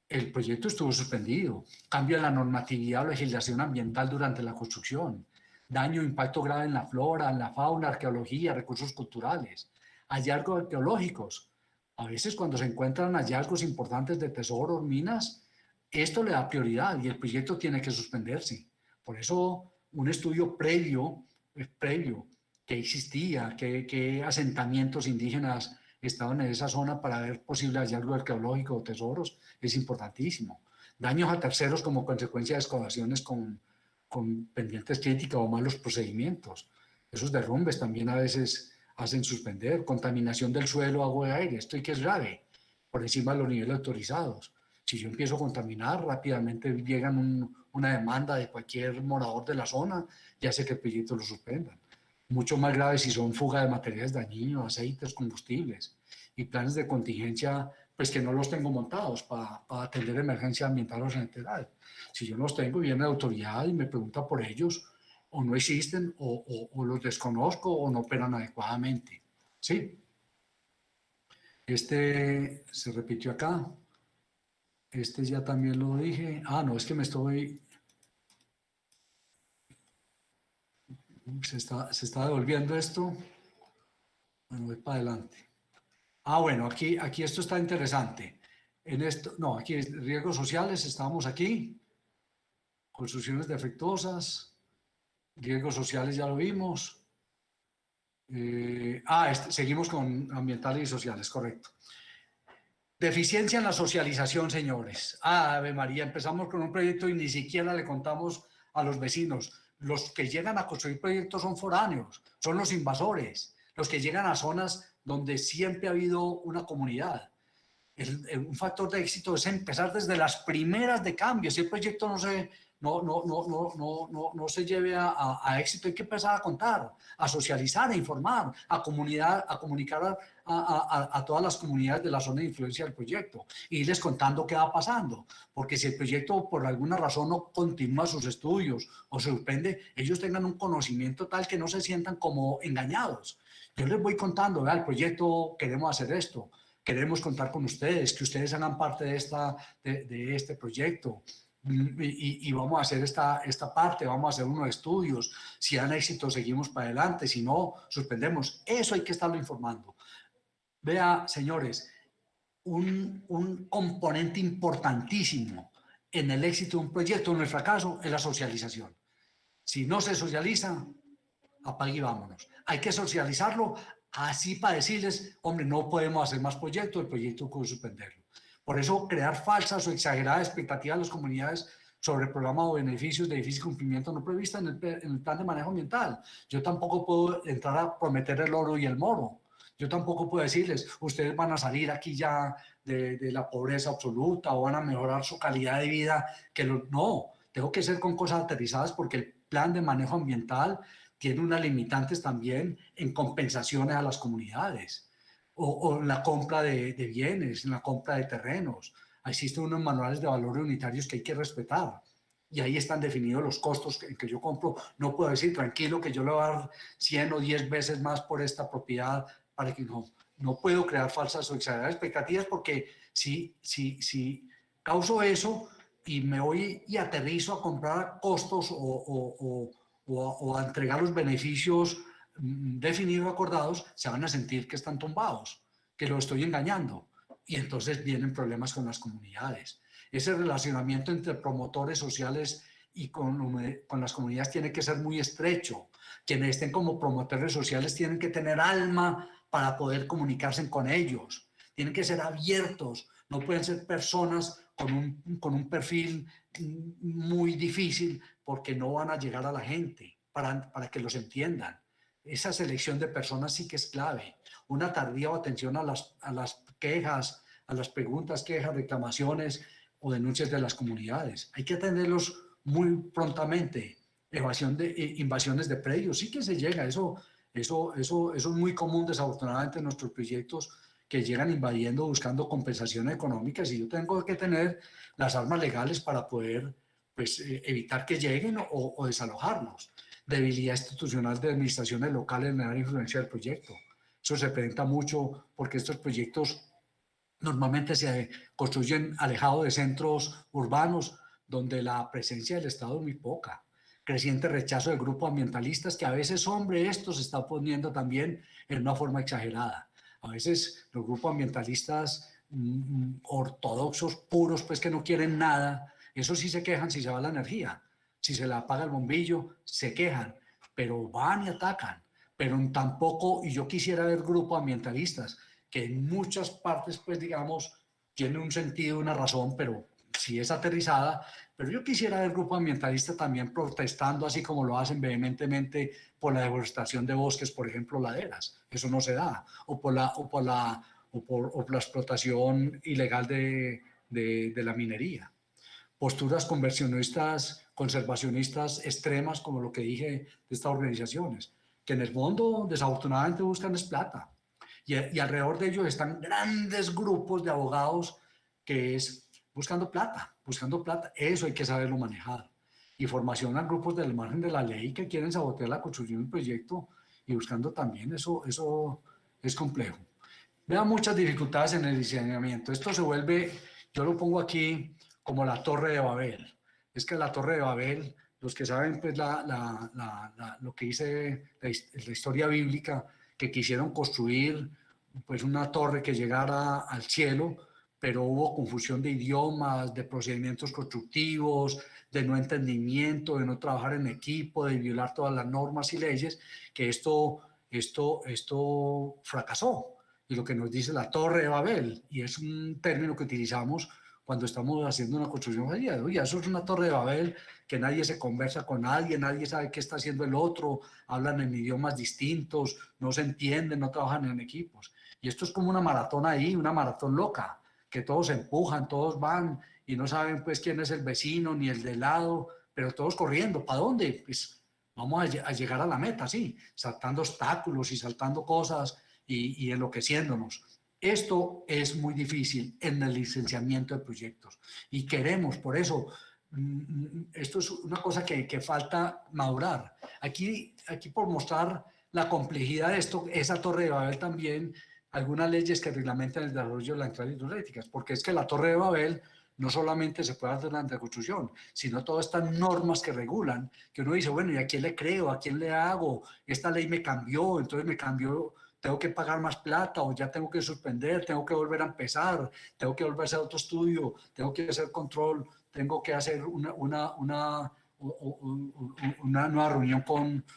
el proyecto estuvo suspendido. Cambio en la normatividad o legislación ambiental durante la construcción, daño o impacto grave en la flora, en la fauna, arqueología, recursos culturales, hallazgos arqueológicos. A veces cuando se encuentran hallazgos importantes de tesoros, minas, esto le da prioridad y el proyecto tiene que suspenderse. Por eso un estudio previo que existía, que asentamientos indígenas estaban en esa zona para ver posibles hallazgos arqueológicos o tesoros, es importantísimo. Daños a terceros como consecuencia de excavaciones con pendientes críticas o malos procedimientos. Esos derrumbes también a veces hacen suspender. Contaminación del suelo, agua y aire. Esto que es grave, por encima de los niveles autorizados. Si yo empiezo a contaminar, rápidamente llegan una demanda de cualquier morador de la zona y hace que el proyecto lo suspendan. Mucho más grave si son fuga de materiales dañinos, aceites, combustibles y planes de contingencia, pues que no los tengo montados para atender emergencia ambiental o sanitaria. Si yo no los tengo, viene la autoridad y me pregunta por ellos, o no existen, o los desconozco, o no operan adecuadamente. ¿Sí? Este se repitió acá. Este ya también lo dije. Ah, no, es que me estoy... Se está devolviendo esto. Bueno, voy para adelante. Ah, bueno, aquí esto está interesante. En esto, no, aquí riesgos sociales, estábamos aquí. Construcciones defectuosas. Riesgos sociales ya lo vimos. Seguimos con ambientales y sociales, correcto. Deficiencia en la socialización, señores. Ave María, empezamos con un proyecto y ni siquiera le contamos a los vecinos. Los que llegan a construir proyectos son foráneos, son los invasores, los que llegan a zonas donde siempre ha habido una comunidad. Un factor de éxito es empezar desde las primeras de cambio. Si el proyecto no se lleve a éxito, hay que empezar a contar, a socializar, a informar, a comunicar a todas las comunidades de la zona de influencia del proyecto y irles contando qué va pasando. Porque si el proyecto por alguna razón no continúa sus estudios o se suspende, ellos tengan un conocimiento tal que no se sientan como engañados. Yo les voy contando, vea, el proyecto, queremos hacer esto, queremos contar con ustedes, que ustedes hagan parte de este proyecto y vamos a hacer esta parte, vamos a hacer unos estudios, si dan éxito seguimos para adelante, si no, suspendemos. Eso hay que estarlo informando. Vea, señores, un componente importantísimo en el éxito de un proyecto, en el fracaso, es la socialización. Si no se socializa, apague y vámonos. Hay que socializarlo así para decirles, hombre, no podemos hacer más proyectos, el proyecto hay que suspenderlo. Por eso, crear falsas o exageradas expectativas a las comunidades sobre el programa o beneficios de difícil cumplimiento no prevista en el plan de manejo ambiental. Yo tampoco puedo entrar a prometer el oro y el moro. Yo tampoco puedo decirles, ustedes van a salir aquí ya de la pobreza absoluta o van a mejorar su calidad de vida. No, tengo que ser con cosas aterrizadas porque el plan de manejo ambiental tiene unas limitantes también en compensaciones a las comunidades o en la compra de bienes, en la compra de terrenos. Existen unos manuales de valores unitarios que hay que respetar y ahí están definidos los costos en que yo compro. No puedo decir, tranquilo, que yo le voy a dar 100 o 10 veces más por esta propiedad para que no puedo crear falsas o exageradas expectativas porque si causo eso y me voy y aterrizo a comprar costos o a entregar los beneficios definidos, acordados, se van a sentir que están tumbados, que lo estoy engañando. Y entonces vienen problemas con las comunidades. Ese relacionamiento entre promotores sociales y con las comunidades tiene que ser muy estrecho. Quienes estén como promotores sociales tienen que tener alma para poder comunicarse con ellos. Tienen que ser abiertos. No pueden ser personas con un perfil muy difícil porque no van a llegar a la gente para que los entiendan. Esa selección de personas sí que es clave. Una tardía atención a las quejas, a las preguntas, quejas, reclamaciones o denuncias de las comunidades. Hay que atenderlos muy prontamente. Invasiones de predios, sí que se llega. Eso es muy común, desafortunadamente, en nuestros proyectos que llegan invadiendo, buscando compensaciones económicas y yo tengo que tener las armas legales para poder evitar que lleguen o desalojarlos. Debilidad institucional de administraciones locales en la influencia del proyecto. Eso se presenta mucho porque estos proyectos normalmente se construyen alejados de centros urbanos donde la presencia del Estado es muy poca. Creciente rechazo de grupos ambientalistas que a veces, hombre, esto se está poniendo también en una forma exagerada. A veces los grupos ambientalistas ortodoxos, puros, pues que no quieren nada, eso sí se quejan si se va la energía. Si se le apaga el bombillo, se quejan, pero van y atacan. Pero tampoco, y yo quisiera ver grupos ambientalistas que en muchas partes, pues digamos, tiene un sentido, una razón, pero si es aterrizada. Pero yo quisiera ver grupos ambientalistas también protestando, así como lo hacen vehementemente por la deforestación de bosques, por ejemplo, laderas. Eso no se da. O por la explotación ilegal de la minería. Posturas conservacionistas extremas, como lo que dije de estas organizaciones, que en el fondo desafortunadamente buscan es plata. Y alrededor de ellos están grandes grupos de abogados que es buscando plata. Eso hay que saberlo manejar. Y formación a grupos del margen de la ley que quieren sabotear la construcción de un proyecto y buscando también eso es complejo. Vea muchas dificultades en el diseñamiento. Esto se vuelve, yo lo pongo aquí como la Torre de Babel. Es que la Torre de Babel, los que saben pues lo que dice la historia bíblica, que quisieron construir pues una torre que llegara al cielo, pero hubo confusión de idiomas, de procedimientos constructivos, de no entendimiento, de no trabajar en equipo, de violar todas las normas y leyes, que esto fracasó. Y lo que nos dice la Torre de Babel, y es un término que utilizamos cuando estamos haciendo una construcción fallida. Oye, eso es una torre de Babel que nadie se conversa con nadie, nadie sabe qué está haciendo el otro, hablan en idiomas distintos, no se entienden, no trabajan en equipos. Y esto es como una maratón ahí, una maratón loca, que todos se empujan, todos van y no saben pues quién es el vecino ni el de lado, pero todos corriendo. ¿Para dónde? Pues vamos a llegar a la meta, sí, saltando obstáculos y saltando cosas y enloqueciéndonos. Esto es muy difícil en el licenciamiento de proyectos y queremos, por eso, esto es una cosa que falta madurar. Aquí por mostrar la complejidad de esto, esa torre de Babel también, algunas leyes que reglamentan el desarrollo de las entradas hidroeléctricas, porque es que la torre de Babel no solamente se puede hacer durante la construcción, sino todas estas normas que regulan, que uno dice, bueno, ¿y a quién le creo? ¿A quién le hago? Esta ley me cambió, entonces me cambió, tengo que pagar más plata o ya tengo que suspender, tengo que volver a empezar, tengo que volver a hacer otro estudio, tengo que hacer control, tengo que hacer una nueva reunión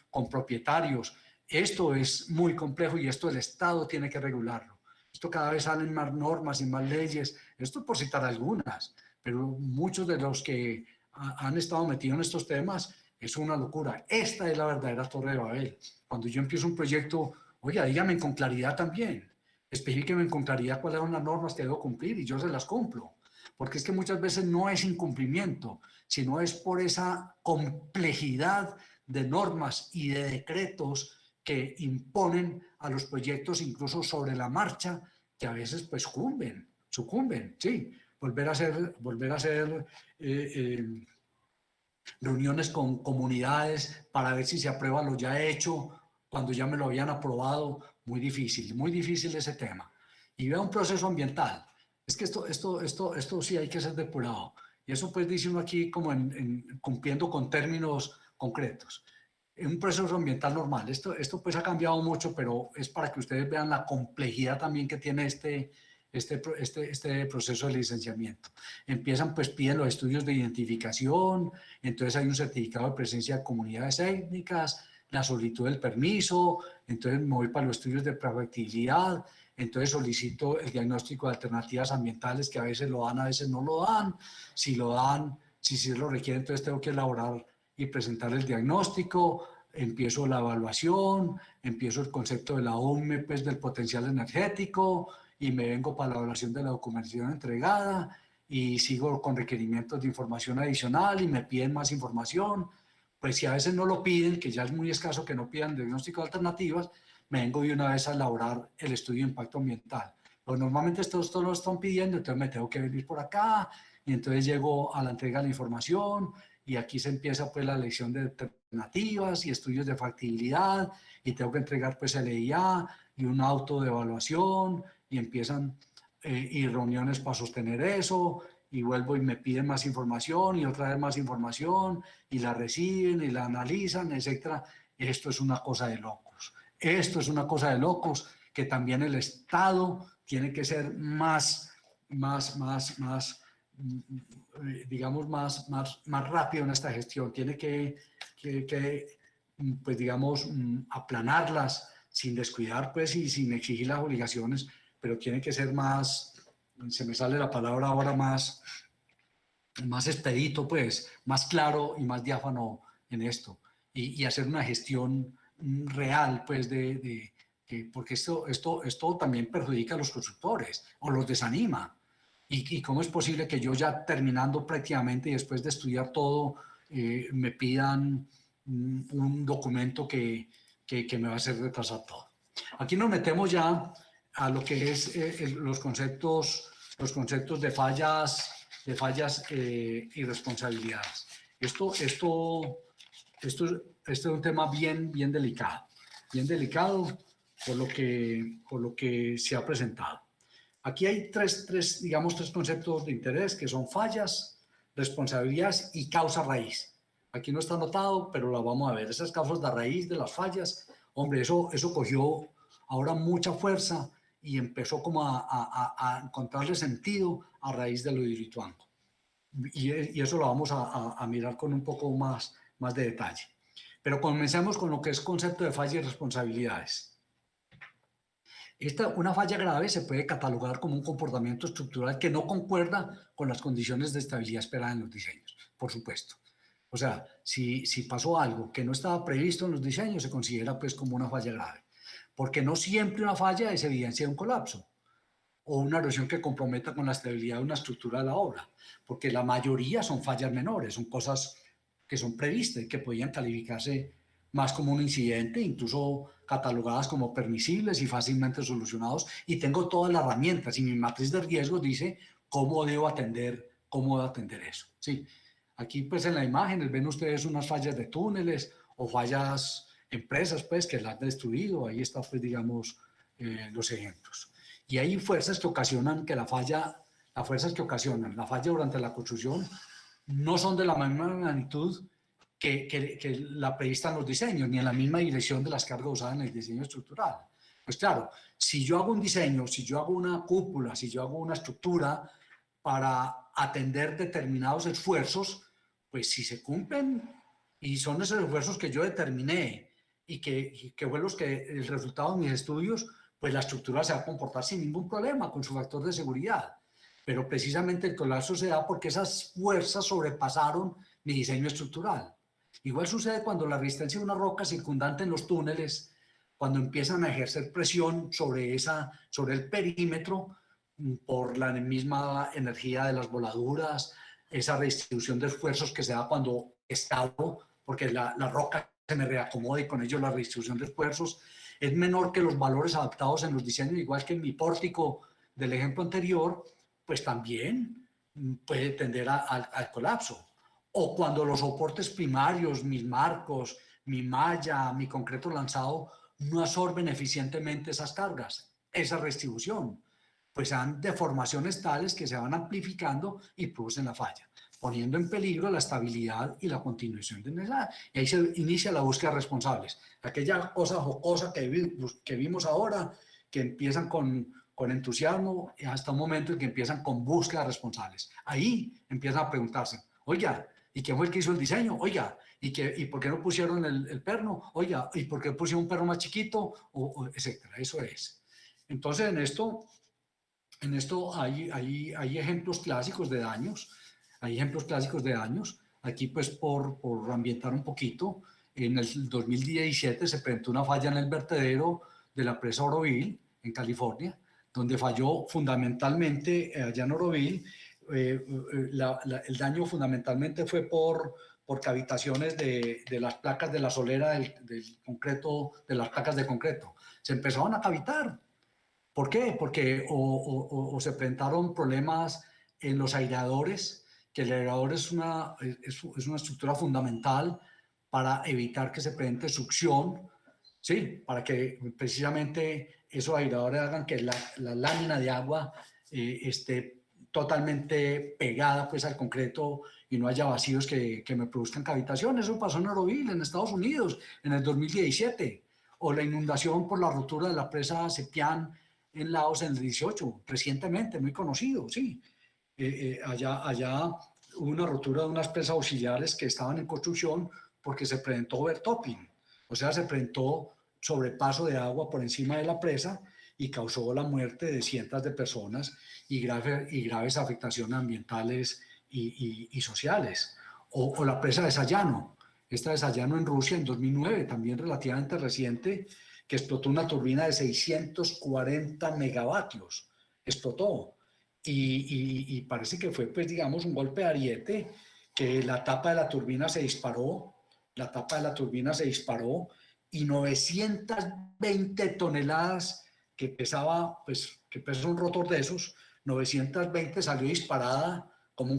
con propietarios. Esto es muy complejo y esto el Estado tiene que regularlo. Esto cada vez salen más normas y más leyes, esto por citar algunas, pero muchos de los que han estado metidos en estos temas es una locura. Esta es la verdadera Torre de Babel. Cuando yo empiezo un proyecto, oiga, dígame con claridad también, específicame con claridad cuáles son las normas que debo cumplir y yo se las cumplo. Porque es que muchas veces no es incumplimiento, sino es por esa complejidad de normas y de decretos que imponen a los proyectos incluso sobre la marcha, que a veces pues sucumben, sí. Volver a hacer reuniones con comunidades para ver si se aprueba lo ya hecho, cuando ya me lo habían aprobado, muy difícil ese tema. Y vea un proceso ambiental. Es que esto sí hay que ser depurado. Y eso pues dice uno aquí como cumpliendo con términos concretos. Un proceso ambiental normal. Esto pues ha cambiado mucho, pero es para que ustedes vean la complejidad también que tiene este proceso de licenciamiento. Empiezan, pues piden los estudios de identificación, entonces hay un certificado de presencia de comunidades étnicas, la solicitud del permiso, entonces me voy para los estudios de prefactibilidad, entonces solicito el diagnóstico de alternativas ambientales que a veces lo dan, a veces no lo dan. Si lo dan, si sí lo requieren, entonces tengo que elaborar y presentar el diagnóstico, empiezo la evaluación, empiezo el concepto de la OME, pues del potencial energético, y me vengo para la evaluación de la documentación entregada, y sigo con requerimientos de información adicional y me piden más información. Pues si a veces no lo piden, que ya es muy escaso que no pidan diagnóstico de alternativas, me vengo de una vez a elaborar el estudio de impacto ambiental. Pero normalmente estos lo están pidiendo, entonces me tengo que venir por acá, y entonces llego a la entrega de la información, y aquí se empieza pues la elección de alternativas y estudios de factibilidad, y tengo que entregar pues el EIA y un auto de evaluación, y empiezan y reuniones para sostener eso, y vuelvo y me piden más información y otra vez más información, y la reciben y la analizan, etcétera. Esto es una cosa de locos. Esto es una cosa de locos que también el Estado tiene que ser digamos, más rápido en esta gestión. Tiene que pues, digamos, aplanarlas sin descuidar, pues, y sin exigir las obligaciones, pero tiene que ser más, se me sale la palabra ahora, más expedito, pues, más claro y más diáfano en esto. Y hacer una gestión real, pues, porque esto también perjudica a los constructores o los desanima. ¿Y cómo es posible que yo ya terminando prácticamente y después de estudiar todo, me pidan un documento que me va a hacer retrasar todo? Aquí nos metemos ya a lo que es los conceptos de fallas y responsabilidades. Esto es un tema bien delicado por lo que se ha presentado. Aquí hay tres conceptos de interés que son fallas, responsabilidades y causa raíz. Aquí no está anotado, pero lo vamos a ver. Esas causas de raíz de las fallas, hombre, eso cogió ahora mucha fuerza y empezó como a encontrarle sentido a raíz de lo de Hidroituango. Y eso lo vamos a mirar con un poco más de detalle. Pero comencemos con lo que es concepto de fallas y responsabilidades. Una falla grave se puede catalogar como un comportamiento estructural que no concuerda con las condiciones de estabilidad esperadas en los diseños, por supuesto. O sea, si pasó algo que no estaba previsto en los diseños, se considera pues como una falla grave, porque no siempre una falla es evidencia de un colapso o una erosión que comprometa con la estabilidad de una estructura de la obra, porque la mayoría son fallas menores, son cosas que son previstas y que podían calificarse más como un incidente, incluso catalogadas como permisibles y fácilmente solucionados, y tengo todas las herramientas y mi matriz de riesgos dice cómo debo atender eso. Sí. Aquí pues en la imagen ven ustedes unas fallas de túneles o fallas empresas pues que las han destruido, ahí está pues digamos los ejemplos. Y hay fuerzas que ocasionan que las fuerzas que ocasionan la falla durante la construcción no son de la misma magnitud que la prevista en los diseños, ni en la misma dirección de las cargas usadas en el diseño estructural. Pues claro, si yo hago un diseño, si yo hago una cúpula, si yo hago una estructura para atender determinados esfuerzos, pues si se cumplen y son esos esfuerzos que yo determiné y que fue el resultado de mis estudios, pues la estructura se va a comportar sin ningún problema con su factor de seguridad. Pero precisamente el colapso se da porque esas fuerzas sobrepasaron mi diseño estructural. Igual sucede cuando la resistencia de una roca circundante en los túneles, cuando empiezan a ejercer presión sobre el perímetro por la misma energía de las voladuras, esa redistribución de esfuerzos que se da cuando estado, porque la roca se me reacomoda y con ello la redistribución de esfuerzos es menor que los valores adaptados en los diseños, igual que en mi pórtico del ejemplo anterior, pues también puede tender al colapso. O cuando los soportes primarios, mis marcos, mi malla, mi concreto lanzado, no absorben eficientemente esas cargas, esa redistribución, pues han deformaciones tales que se van amplificando y producen la falla, poniendo en peligro la estabilidad y la continuación de esa. Y ahí se inicia la búsqueda de responsables. Aquella cosa jocosa que vimos ahora, que empiezan con entusiasmo hasta un momento en que empiezan con búsqueda de responsables. Ahí empiezan a preguntarse, oiga, ¿y quién fue el que hizo el diseño? Oiga, ¿y por qué no pusieron el perno? Oiga, ¿y por qué pusieron un perno más chiquito? Etcétera, eso es. Entonces, en esto hay ejemplos clásicos de daños, Aquí, pues, por ambientar un poquito, en el 2017 se presentó una falla en el vertedero de la presa Oroville, en California, donde falló fundamentalmente, allá en Oroville, el daño fundamentalmente fue por cavitaciones de las placas de la solera del concreto, de las placas de concreto. Se empezaron a cavitar. ¿Por qué? Porque o se presentaron problemas en los aireadores, que el aireador es una estructura fundamental para evitar que se presente succión, ¿sí? Para que precisamente esos aireadores hagan que la lámina de agua esté totalmente pegada pues, al concreto y no haya vacíos que me produzcan cavitación. Eso pasó en Oroville, en Estados Unidos, en el 2017. O la inundación por la rotura de la presa Sepián en Laos en el 18, recientemente, muy conocido, sí. Allá hubo una rotura de unas presas auxiliares que estaban en construcción porque se presentó overtopping, o sea, se presentó sobrepaso de agua por encima de la presa y causó la muerte de cientos de personas y graves afectaciones ambientales y sociales. O la presa de Sayano, esta de Sayano en Rusia en 2009, también relativamente reciente, que explotó una turbina de 640 megavatios, explotó. Y parece que fue, pues, digamos, un golpe de ariete, que la tapa de la turbina se disparó, y 920 toneladas que pesaba, pues, que pesa un rotor de esos, 920 salió disparada como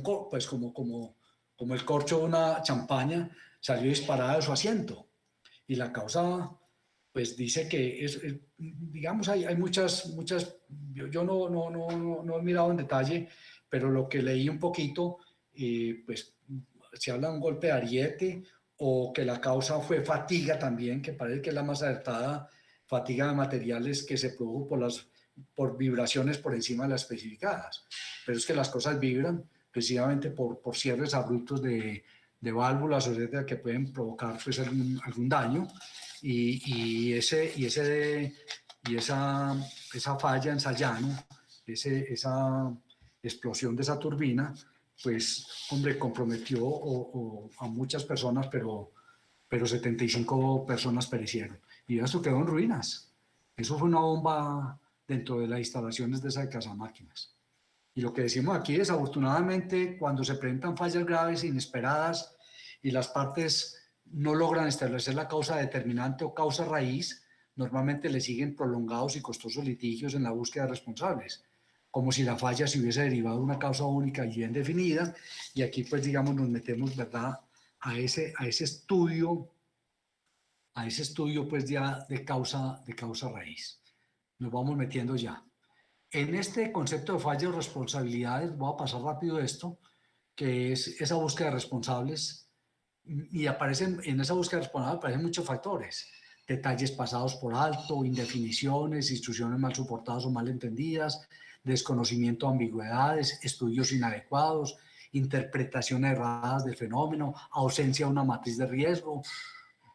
el corcho de una champaña, salió disparada de su asiento. Y la causa, pues dice que digamos, hay muchas, yo no he mirado en detalle, pero lo que leí un poquito, pues se habla de un golpe de ariete o que la causa fue fatiga también, que parece que es la más acertada, fatiga de materiales que se produjo por vibraciones por encima de las especificadas. Pero es que las cosas vibran precisamente por cierres abruptos de válvulas, etcétera, que pueden provocar pues algún daño. Y ese y esa falla en Sayano, esa explosión de esa turbina, pues, hombre, comprometió a muchas personas, pero 75 personas perecieron. Y eso quedó en ruinas. Eso fue una bomba dentro de las instalaciones de esa casa máquinas. Y lo que decimos aquí, desafortunadamente, cuando se presentan fallas graves e inesperadas y las partes no logran establecer la causa determinante o causa raíz, normalmente le siguen prolongados y costosos litigios en la búsqueda de responsables, como si la falla se hubiese derivado de una causa única y bien definida. Y aquí, pues, digamos, nos metemos, ¿verdad?, a ese estudio, pues, ya de causa raíz. Nos vamos metiendo ya. En este concepto de fallas o responsabilidades, voy a pasar rápido esto, que es esa búsqueda de responsables, y aparecen, en esa búsqueda de responsables aparecen muchos factores: detalles pasados por alto, indefiniciones, instrucciones mal soportadas o mal entendidas, desconocimiento de ambigüedades, estudios inadecuados, interpretaciones erradas del fenómeno, ausencia de una matriz de riesgo,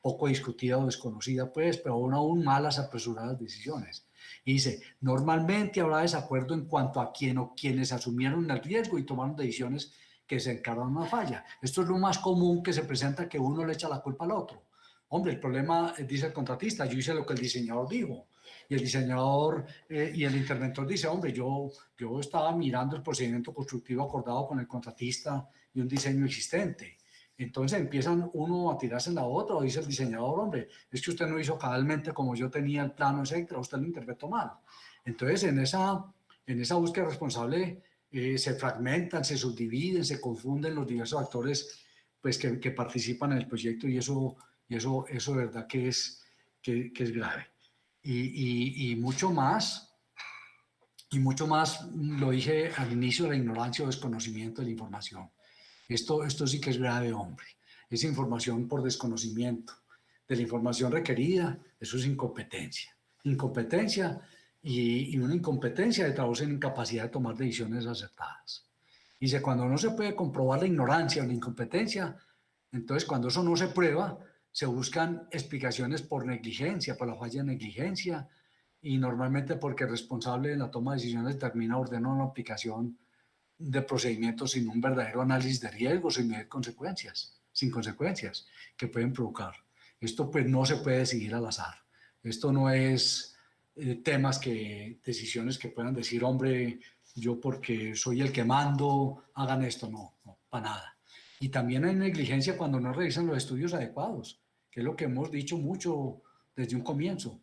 poco discutida o desconocida, pues, pero aún malas apresuradas decisiones. Y dice, normalmente habrá desacuerdo en cuanto a quién o quienes asumieron el riesgo y tomaron decisiones que se encargaron una falla. Esto es lo más común que se presenta, que uno le echa la culpa al otro. Hombre, el problema, dice el contratista, yo hice lo que el diseñador dijo. Y el diseñador y el interventor dice, hombre, yo estaba mirando el procedimiento constructivo acordado con el contratista y un diseño existente. Entonces empiezan uno a tirarse en la otra, o dice el diseñador, hombre, es que usted no hizo cabalmente como yo tenía el plano, etcétera, usted lo interpretó mal. Entonces en esa búsqueda responsable se fragmentan, se subdividen, se confunden los diversos actores, pues, que participan en el proyecto, y eso de verdad que es grave. Y mucho más, lo dije al inicio, la ignorancia o desconocimiento de la información. Esto sí que es grave, hombre. Es información por desconocimiento de la información requerida. Eso es incompetencia. Incompetencia, y una incompetencia se traduce en incapacidad de tomar decisiones acertadas. Dice, cuando no se puede comprobar la ignorancia o la incompetencia, entonces cuando eso no se prueba, se buscan explicaciones por negligencia, por la falla de negligencia, y normalmente porque el responsable de la toma de decisiones determina, ordena una aplicación de procedimientos sin un verdadero análisis de riesgos, sin medir consecuencias, sin consecuencias que pueden provocar. Esto, pues, no se puede decidir al azar. Esto no es decisiones que puedan decir, hombre, yo porque soy el que mando, hagan esto. No, para nada. Y también hay negligencia cuando no realizan los estudios adecuados, que es lo que hemos dicho mucho desde un comienzo.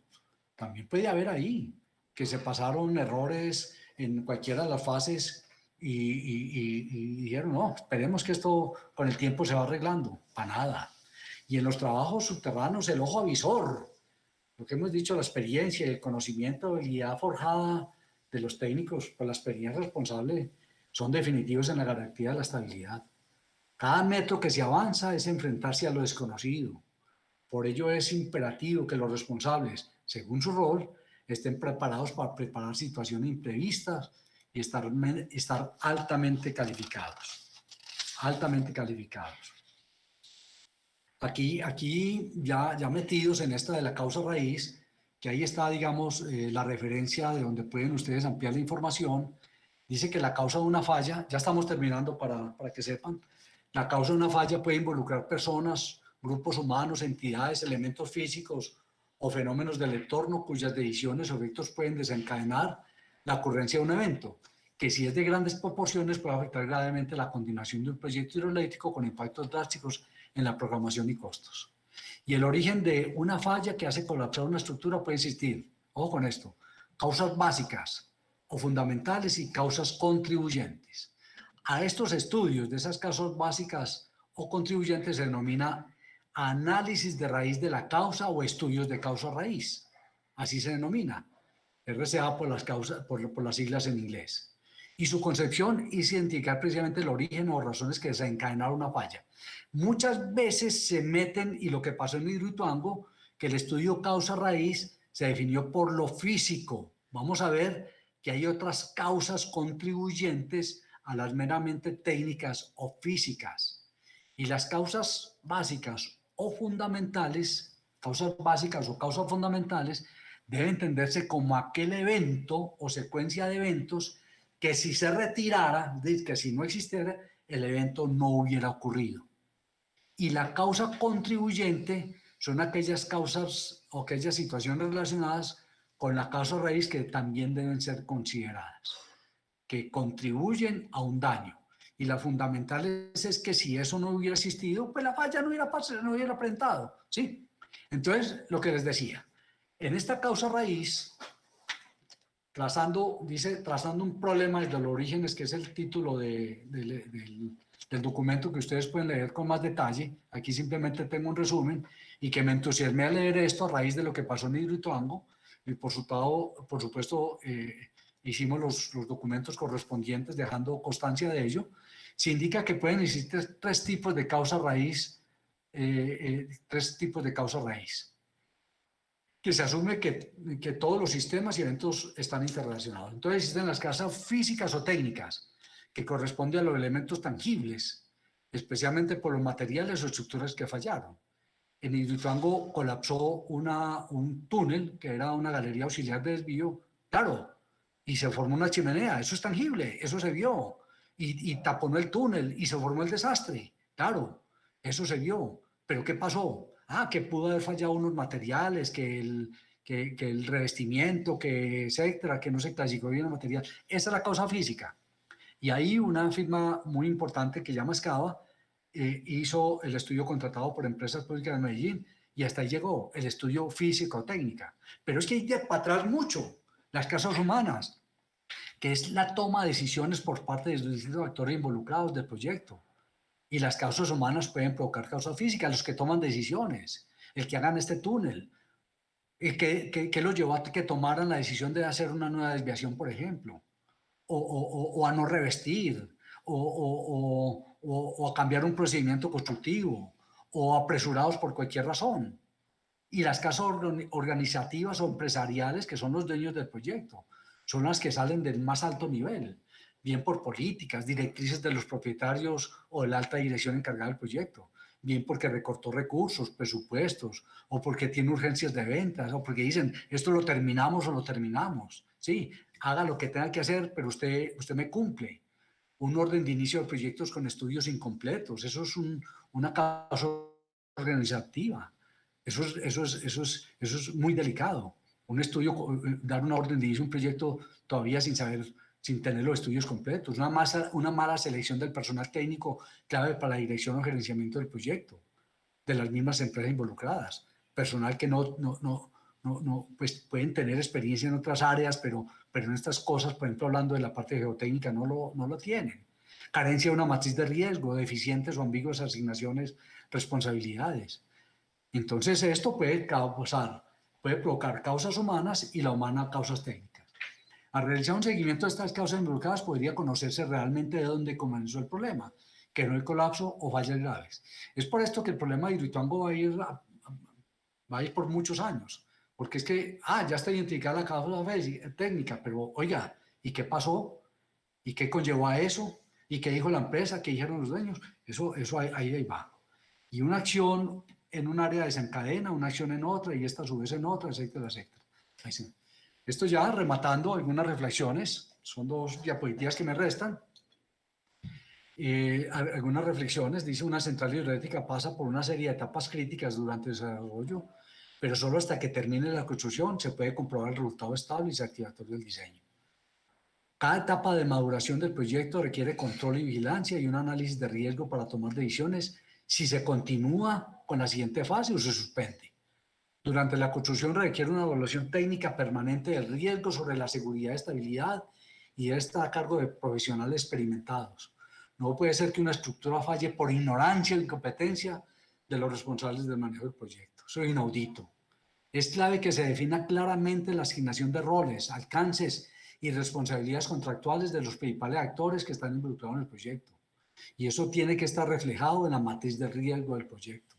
También puede haber ahí que se pasaron errores en cualquiera de las fases y dijeron, no, esperemos que esto con el tiempo se va arreglando. Para nada. Y en los trabajos subterráneos, el ojo avisor, lo que hemos dicho, la experiencia y el conocimiento, la habilidad forjada de los técnicos, pues la experiencia responsable, son definitivos en la garantía de la estabilidad. Cada metro que se avanza es enfrentarse a lo desconocido. Por ello es imperativo que los responsables, según su rol, estén preparados para preparar situaciones imprevistas y estar altamente calificados. Altamente calificados. Aquí ya metidos en esta de la causa raíz, que ahí está, digamos, la referencia de donde pueden ustedes ampliar la información. Dice que la causa de una falla, ya estamos terminando para que sepan, la causa de una falla puede involucrar personas, grupos humanos, entidades, elementos físicos o fenómenos del entorno cuyas decisiones o efectos pueden desencadenar la ocurrencia de un evento, que si es de grandes proporciones puede afectar gravemente la continuación de un proyecto hidroeléctrico con impactos drásticos en la programación y costos. Y el origen de una falla que hace colapsar una estructura puede existir, ojo con esto, causas básicas o fundamentales y causas contribuyentes. A estos estudios de esas causas básicas o contribuyentes se denomina análisis de raíz de la causa o estudios de causa raíz. Así se denomina. RCA por las siglas en inglés. Y su concepción es identificar precisamente el origen o razones que desencadenaron una falla. Muchas veces se meten, y lo que pasó en Hidroituango, que el estudio causa-raíz se definió por lo físico. Vamos a ver que hay otras causas contribuyentes a las meramente técnicas o físicas. Y las causas básicas o fundamentales, causas fundamentales, debe entenderse como aquel evento o secuencia de eventos que si se retirara, que si no existiera, el evento no hubiera ocurrido. Y la causa contribuyente son aquellas causas o aquellas situaciones relacionadas con la causa raíz que también deben ser consideradas, que contribuyen a un daño. Y la fundamental es que si eso no hubiera existido, pues la falla no hubiera pasado, no hubiera presentado, ¿sí? Entonces, lo que les decía, en esta causa raíz, trazando un problema desde los orígenes, que es el título del documento que ustedes pueden leer con más detalle. Aquí simplemente tengo un resumen y que me entusiasmé a leer esto a raíz de lo que pasó en Hidroituango y por supuesto hicimos los documentos correspondientes dejando constancia de ello. Se indica que pueden existir tres tipos de causa raíz, que se asume que todos los sistemas y eventos están interrelacionados. Entonces existen las causas físicas o técnicas, que corresponden a los elementos tangibles, especialmente por los materiales o estructuras que fallaron. En Hidroituango colapsó un túnel, que era una galería auxiliar de desvío, claro, y se formó una chimenea, eso es tangible, eso se vio, y taponó el túnel y se formó el desastre, claro, eso se vio. ¿Pero qué pasó? Que pudo haber fallado unos materiales, que el revestimiento, que etcétera, que no se clasificó bien el material. Esa es la causa física. Y ahí una firma muy importante que se llama Escava hizo el estudio contratado por Empresas Públicas de Medellín y hasta ahí llegó el estudio físico-técnica. Pero es que hay de para atrás mucho, las causas humanas, que es la toma de decisiones por parte de los distintos actores involucrados del proyecto. Y las causas humanas pueden provocar causas físicas, los que toman decisiones, el que hagan este túnel, que los llevó a que tomaran la decisión de hacer una nueva desviación, por ejemplo, o a no revestir, o a cambiar un procedimiento constructivo, o apresurados por cualquier razón. Y las causas organizativas o empresariales, que son los dueños del proyecto, son las que salen del más alto nivel, bien por políticas, directrices de los propietarios o de la alta dirección encargada del proyecto, bien porque recortó recursos, presupuestos, o porque tiene urgencias de ventas, o porque dicen, esto lo terminamos o lo terminamos. Sí, haga lo que tenga que hacer, pero usted me cumple. Un orden de inicio de proyectos con estudios incompletos, eso es una causa organizativa. Eso es muy delicado. Un estudio, dar una orden de inicio a un proyecto todavía sin tener los estudios completos. Una mala selección del personal técnico clave para la dirección o gerenciamiento del proyecto, de las mismas empresas involucradas. Personal que pues pueden tener experiencia en otras áreas, pero en estas cosas, por ejemplo, hablando de la parte geotécnica, no lo tienen. Carencia de una matriz de riesgo, deficientes o ambiguas asignaciones, responsabilidades. Entonces esto puede provocar causas humanas y la humana causas técnicas. Al realizar un seguimiento de estas causas involucradas podría conocerse realmente de dónde comenzó el problema, que no el colapso o fallas graves. Es por esto que el problema de Hidroituango va a ir por muchos años, porque es que, ya está identificada la causa técnica, pero oiga, ¿y qué pasó? ¿Y qué conllevó a eso? ¿Y qué dijo la empresa? ¿Qué dijeron los dueños? Eso ahí va. Y una acción en un área desencadena, una acción en otra, y esta a su vez en otra, etcétera, etcétera. Esto ya rematando algunas reflexiones, son 2 diapositivas que me restan. Algunas reflexiones, dice: una central hidroeléctrica pasa por una serie de etapas críticas durante el desarrollo, pero solo hasta que termine la construcción se puede comprobar el resultado estable y satisfactorio del diseño. Cada etapa de maduración del proyecto requiere control y vigilancia y un análisis de riesgo para tomar decisiones si se continúa con la siguiente fase o se suspende. Durante la construcción requiere una evaluación técnica permanente del riesgo sobre la seguridad y estabilidad y está a cargo de profesionales experimentados. No puede ser que una estructura falle por ignorancia o incompetencia de los responsables del manejo del proyecto. Eso es inaudito. Es clave que se defina claramente la asignación de roles, alcances y responsabilidades contractuales de los principales actores que están involucrados en el proyecto. Y eso tiene que estar reflejado en la matriz de riesgo del proyecto.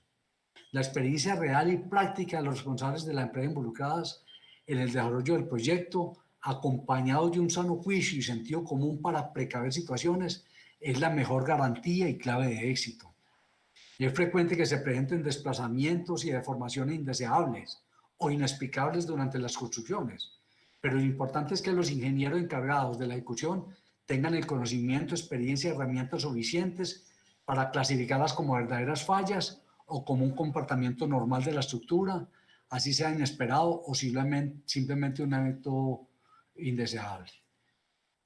La experiencia real y práctica de los responsables de la empresa involucradas en el desarrollo del proyecto, acompañado de un sano juicio y sentido común para precaver situaciones, es la mejor garantía y clave de éxito. Y es frecuente que se presenten desplazamientos y deformaciones indeseables o inexplicables durante las construcciones. Pero lo importante es que los ingenieros encargados de la ejecución tengan el conocimiento, experiencia y herramientas suficientes para clasificarlas como verdaderas fallas o como un comportamiento normal de la estructura, así sea inesperado o simplemente un evento indeseable.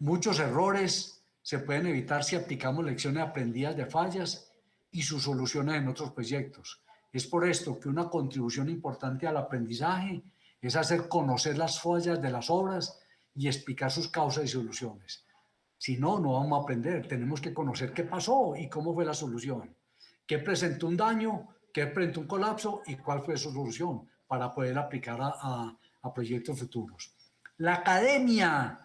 Muchos errores se pueden evitar si aplicamos lecciones aprendidas de fallas y sus soluciones en otros proyectos. Es por esto que una contribución importante al aprendizaje es hacer conocer las fallas de las obras y explicar sus causas y soluciones. Si no, no vamos a aprender. Tenemos que conocer qué pasó y cómo fue la solución. ¿Qué presentó un daño? ¿Qué presentó un colapso? ¿Y cuál fue su solución? Para poder aplicar a proyectos futuros. La academia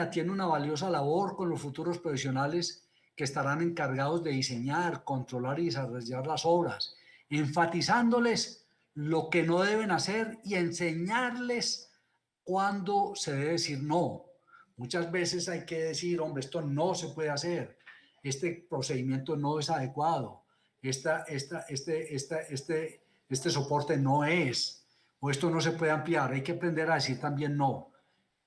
tiene una valiosa labor con los futuros profesionales que estarán encargados de diseñar, controlar y desarrollar las obras, enfatizándoles lo que no deben hacer y enseñarles cuándo se debe decir no. Muchas veces hay que decir, hombre, esto no se puede hacer, este procedimiento no es adecuado, este soporte no es, o esto no se puede ampliar. Hay que aprender a decir también no.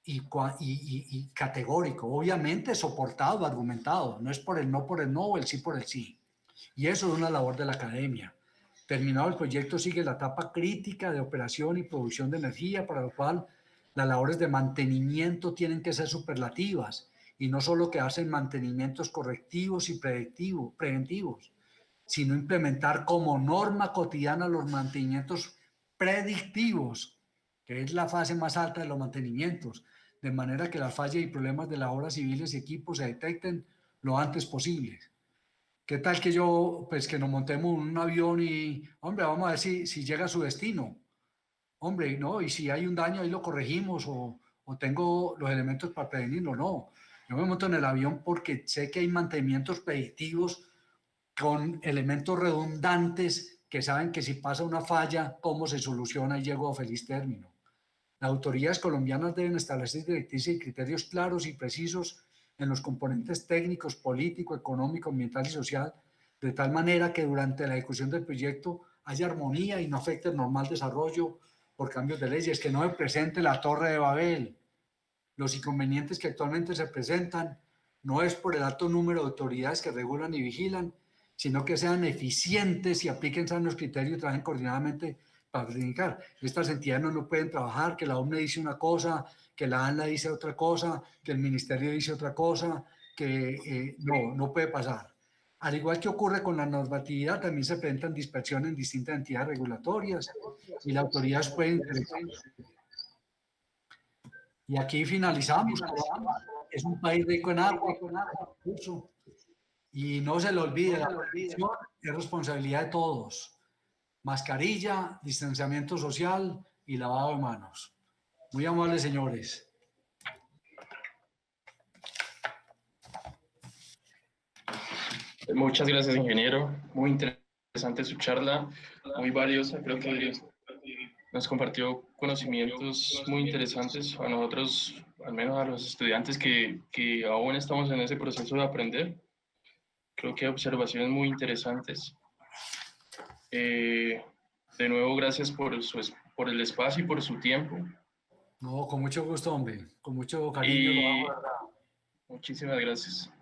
Y categórico, obviamente soportado, argumentado, no es por el no o el sí por el sí. Y eso es una labor de la academia. Terminado el proyecto sigue la etapa crítica de operación y producción de energía, para lo cual las labores de mantenimiento tienen que ser superlativas y no solo quedarse en mantenimientos correctivos y preventivos, sino implementar como norma cotidiana los mantenimientos predictivos, que es la fase más alta de los mantenimientos, de manera que las fallas y problemas de las obras civiles y equipos se detecten lo antes posible. ¿Qué tal que que nos montemos en un avión y, hombre, vamos a ver si llega a su destino? Hombre, no, y si hay un daño ahí lo corregimos o tengo los elementos para prevenirlo. No, yo me monto en el avión porque sé que hay mantenimientos predictivos con elementos redundantes que saben que si pasa una falla, cómo se soluciona y llego a feliz término. Las autoridades colombianas deben establecer directrices y criterios claros y precisos en los componentes técnicos, político, económico, ambiental y social, de tal manera que durante la ejecución del proyecto haya armonía y no afecte el normal desarrollo por cambios de leyes, que no se presente la Torre de Babel. Los inconvenientes que actualmente se presentan no es por el alto número de autoridades que regulan y vigilan, sino que sean eficientes y apliquen sanos criterios y trabajen coordinadamente para comunicar. Estas entidades no pueden trabajar, que la OMNE dice una cosa, que la ANLA dice otra cosa, que el ministerio dice otra cosa, que no puede pasar. Al igual que ocurre con la normatividad, también se presentan dispersiones en distintas entidades regulatorias y las autoridades pueden... Y aquí finalizamos. Es un país rico en agua, y no se le olvide, la prevención es responsabilidad de todos. Mascarilla, distanciamiento social y lavado de manos. Muy amables, señores. Muchas gracias, ingeniero. Muy interesante su charla, muy valiosa. Creo que nos compartió conocimientos muy interesantes a nosotros, al menos a los estudiantes que aún estamos en ese proceso de aprender. Creo que hay observaciones muy interesantes. De nuevo, gracias por el espacio y por su tiempo. No, con mucho gusto, hombre. Con mucho cariño. Y muchísimas gracias.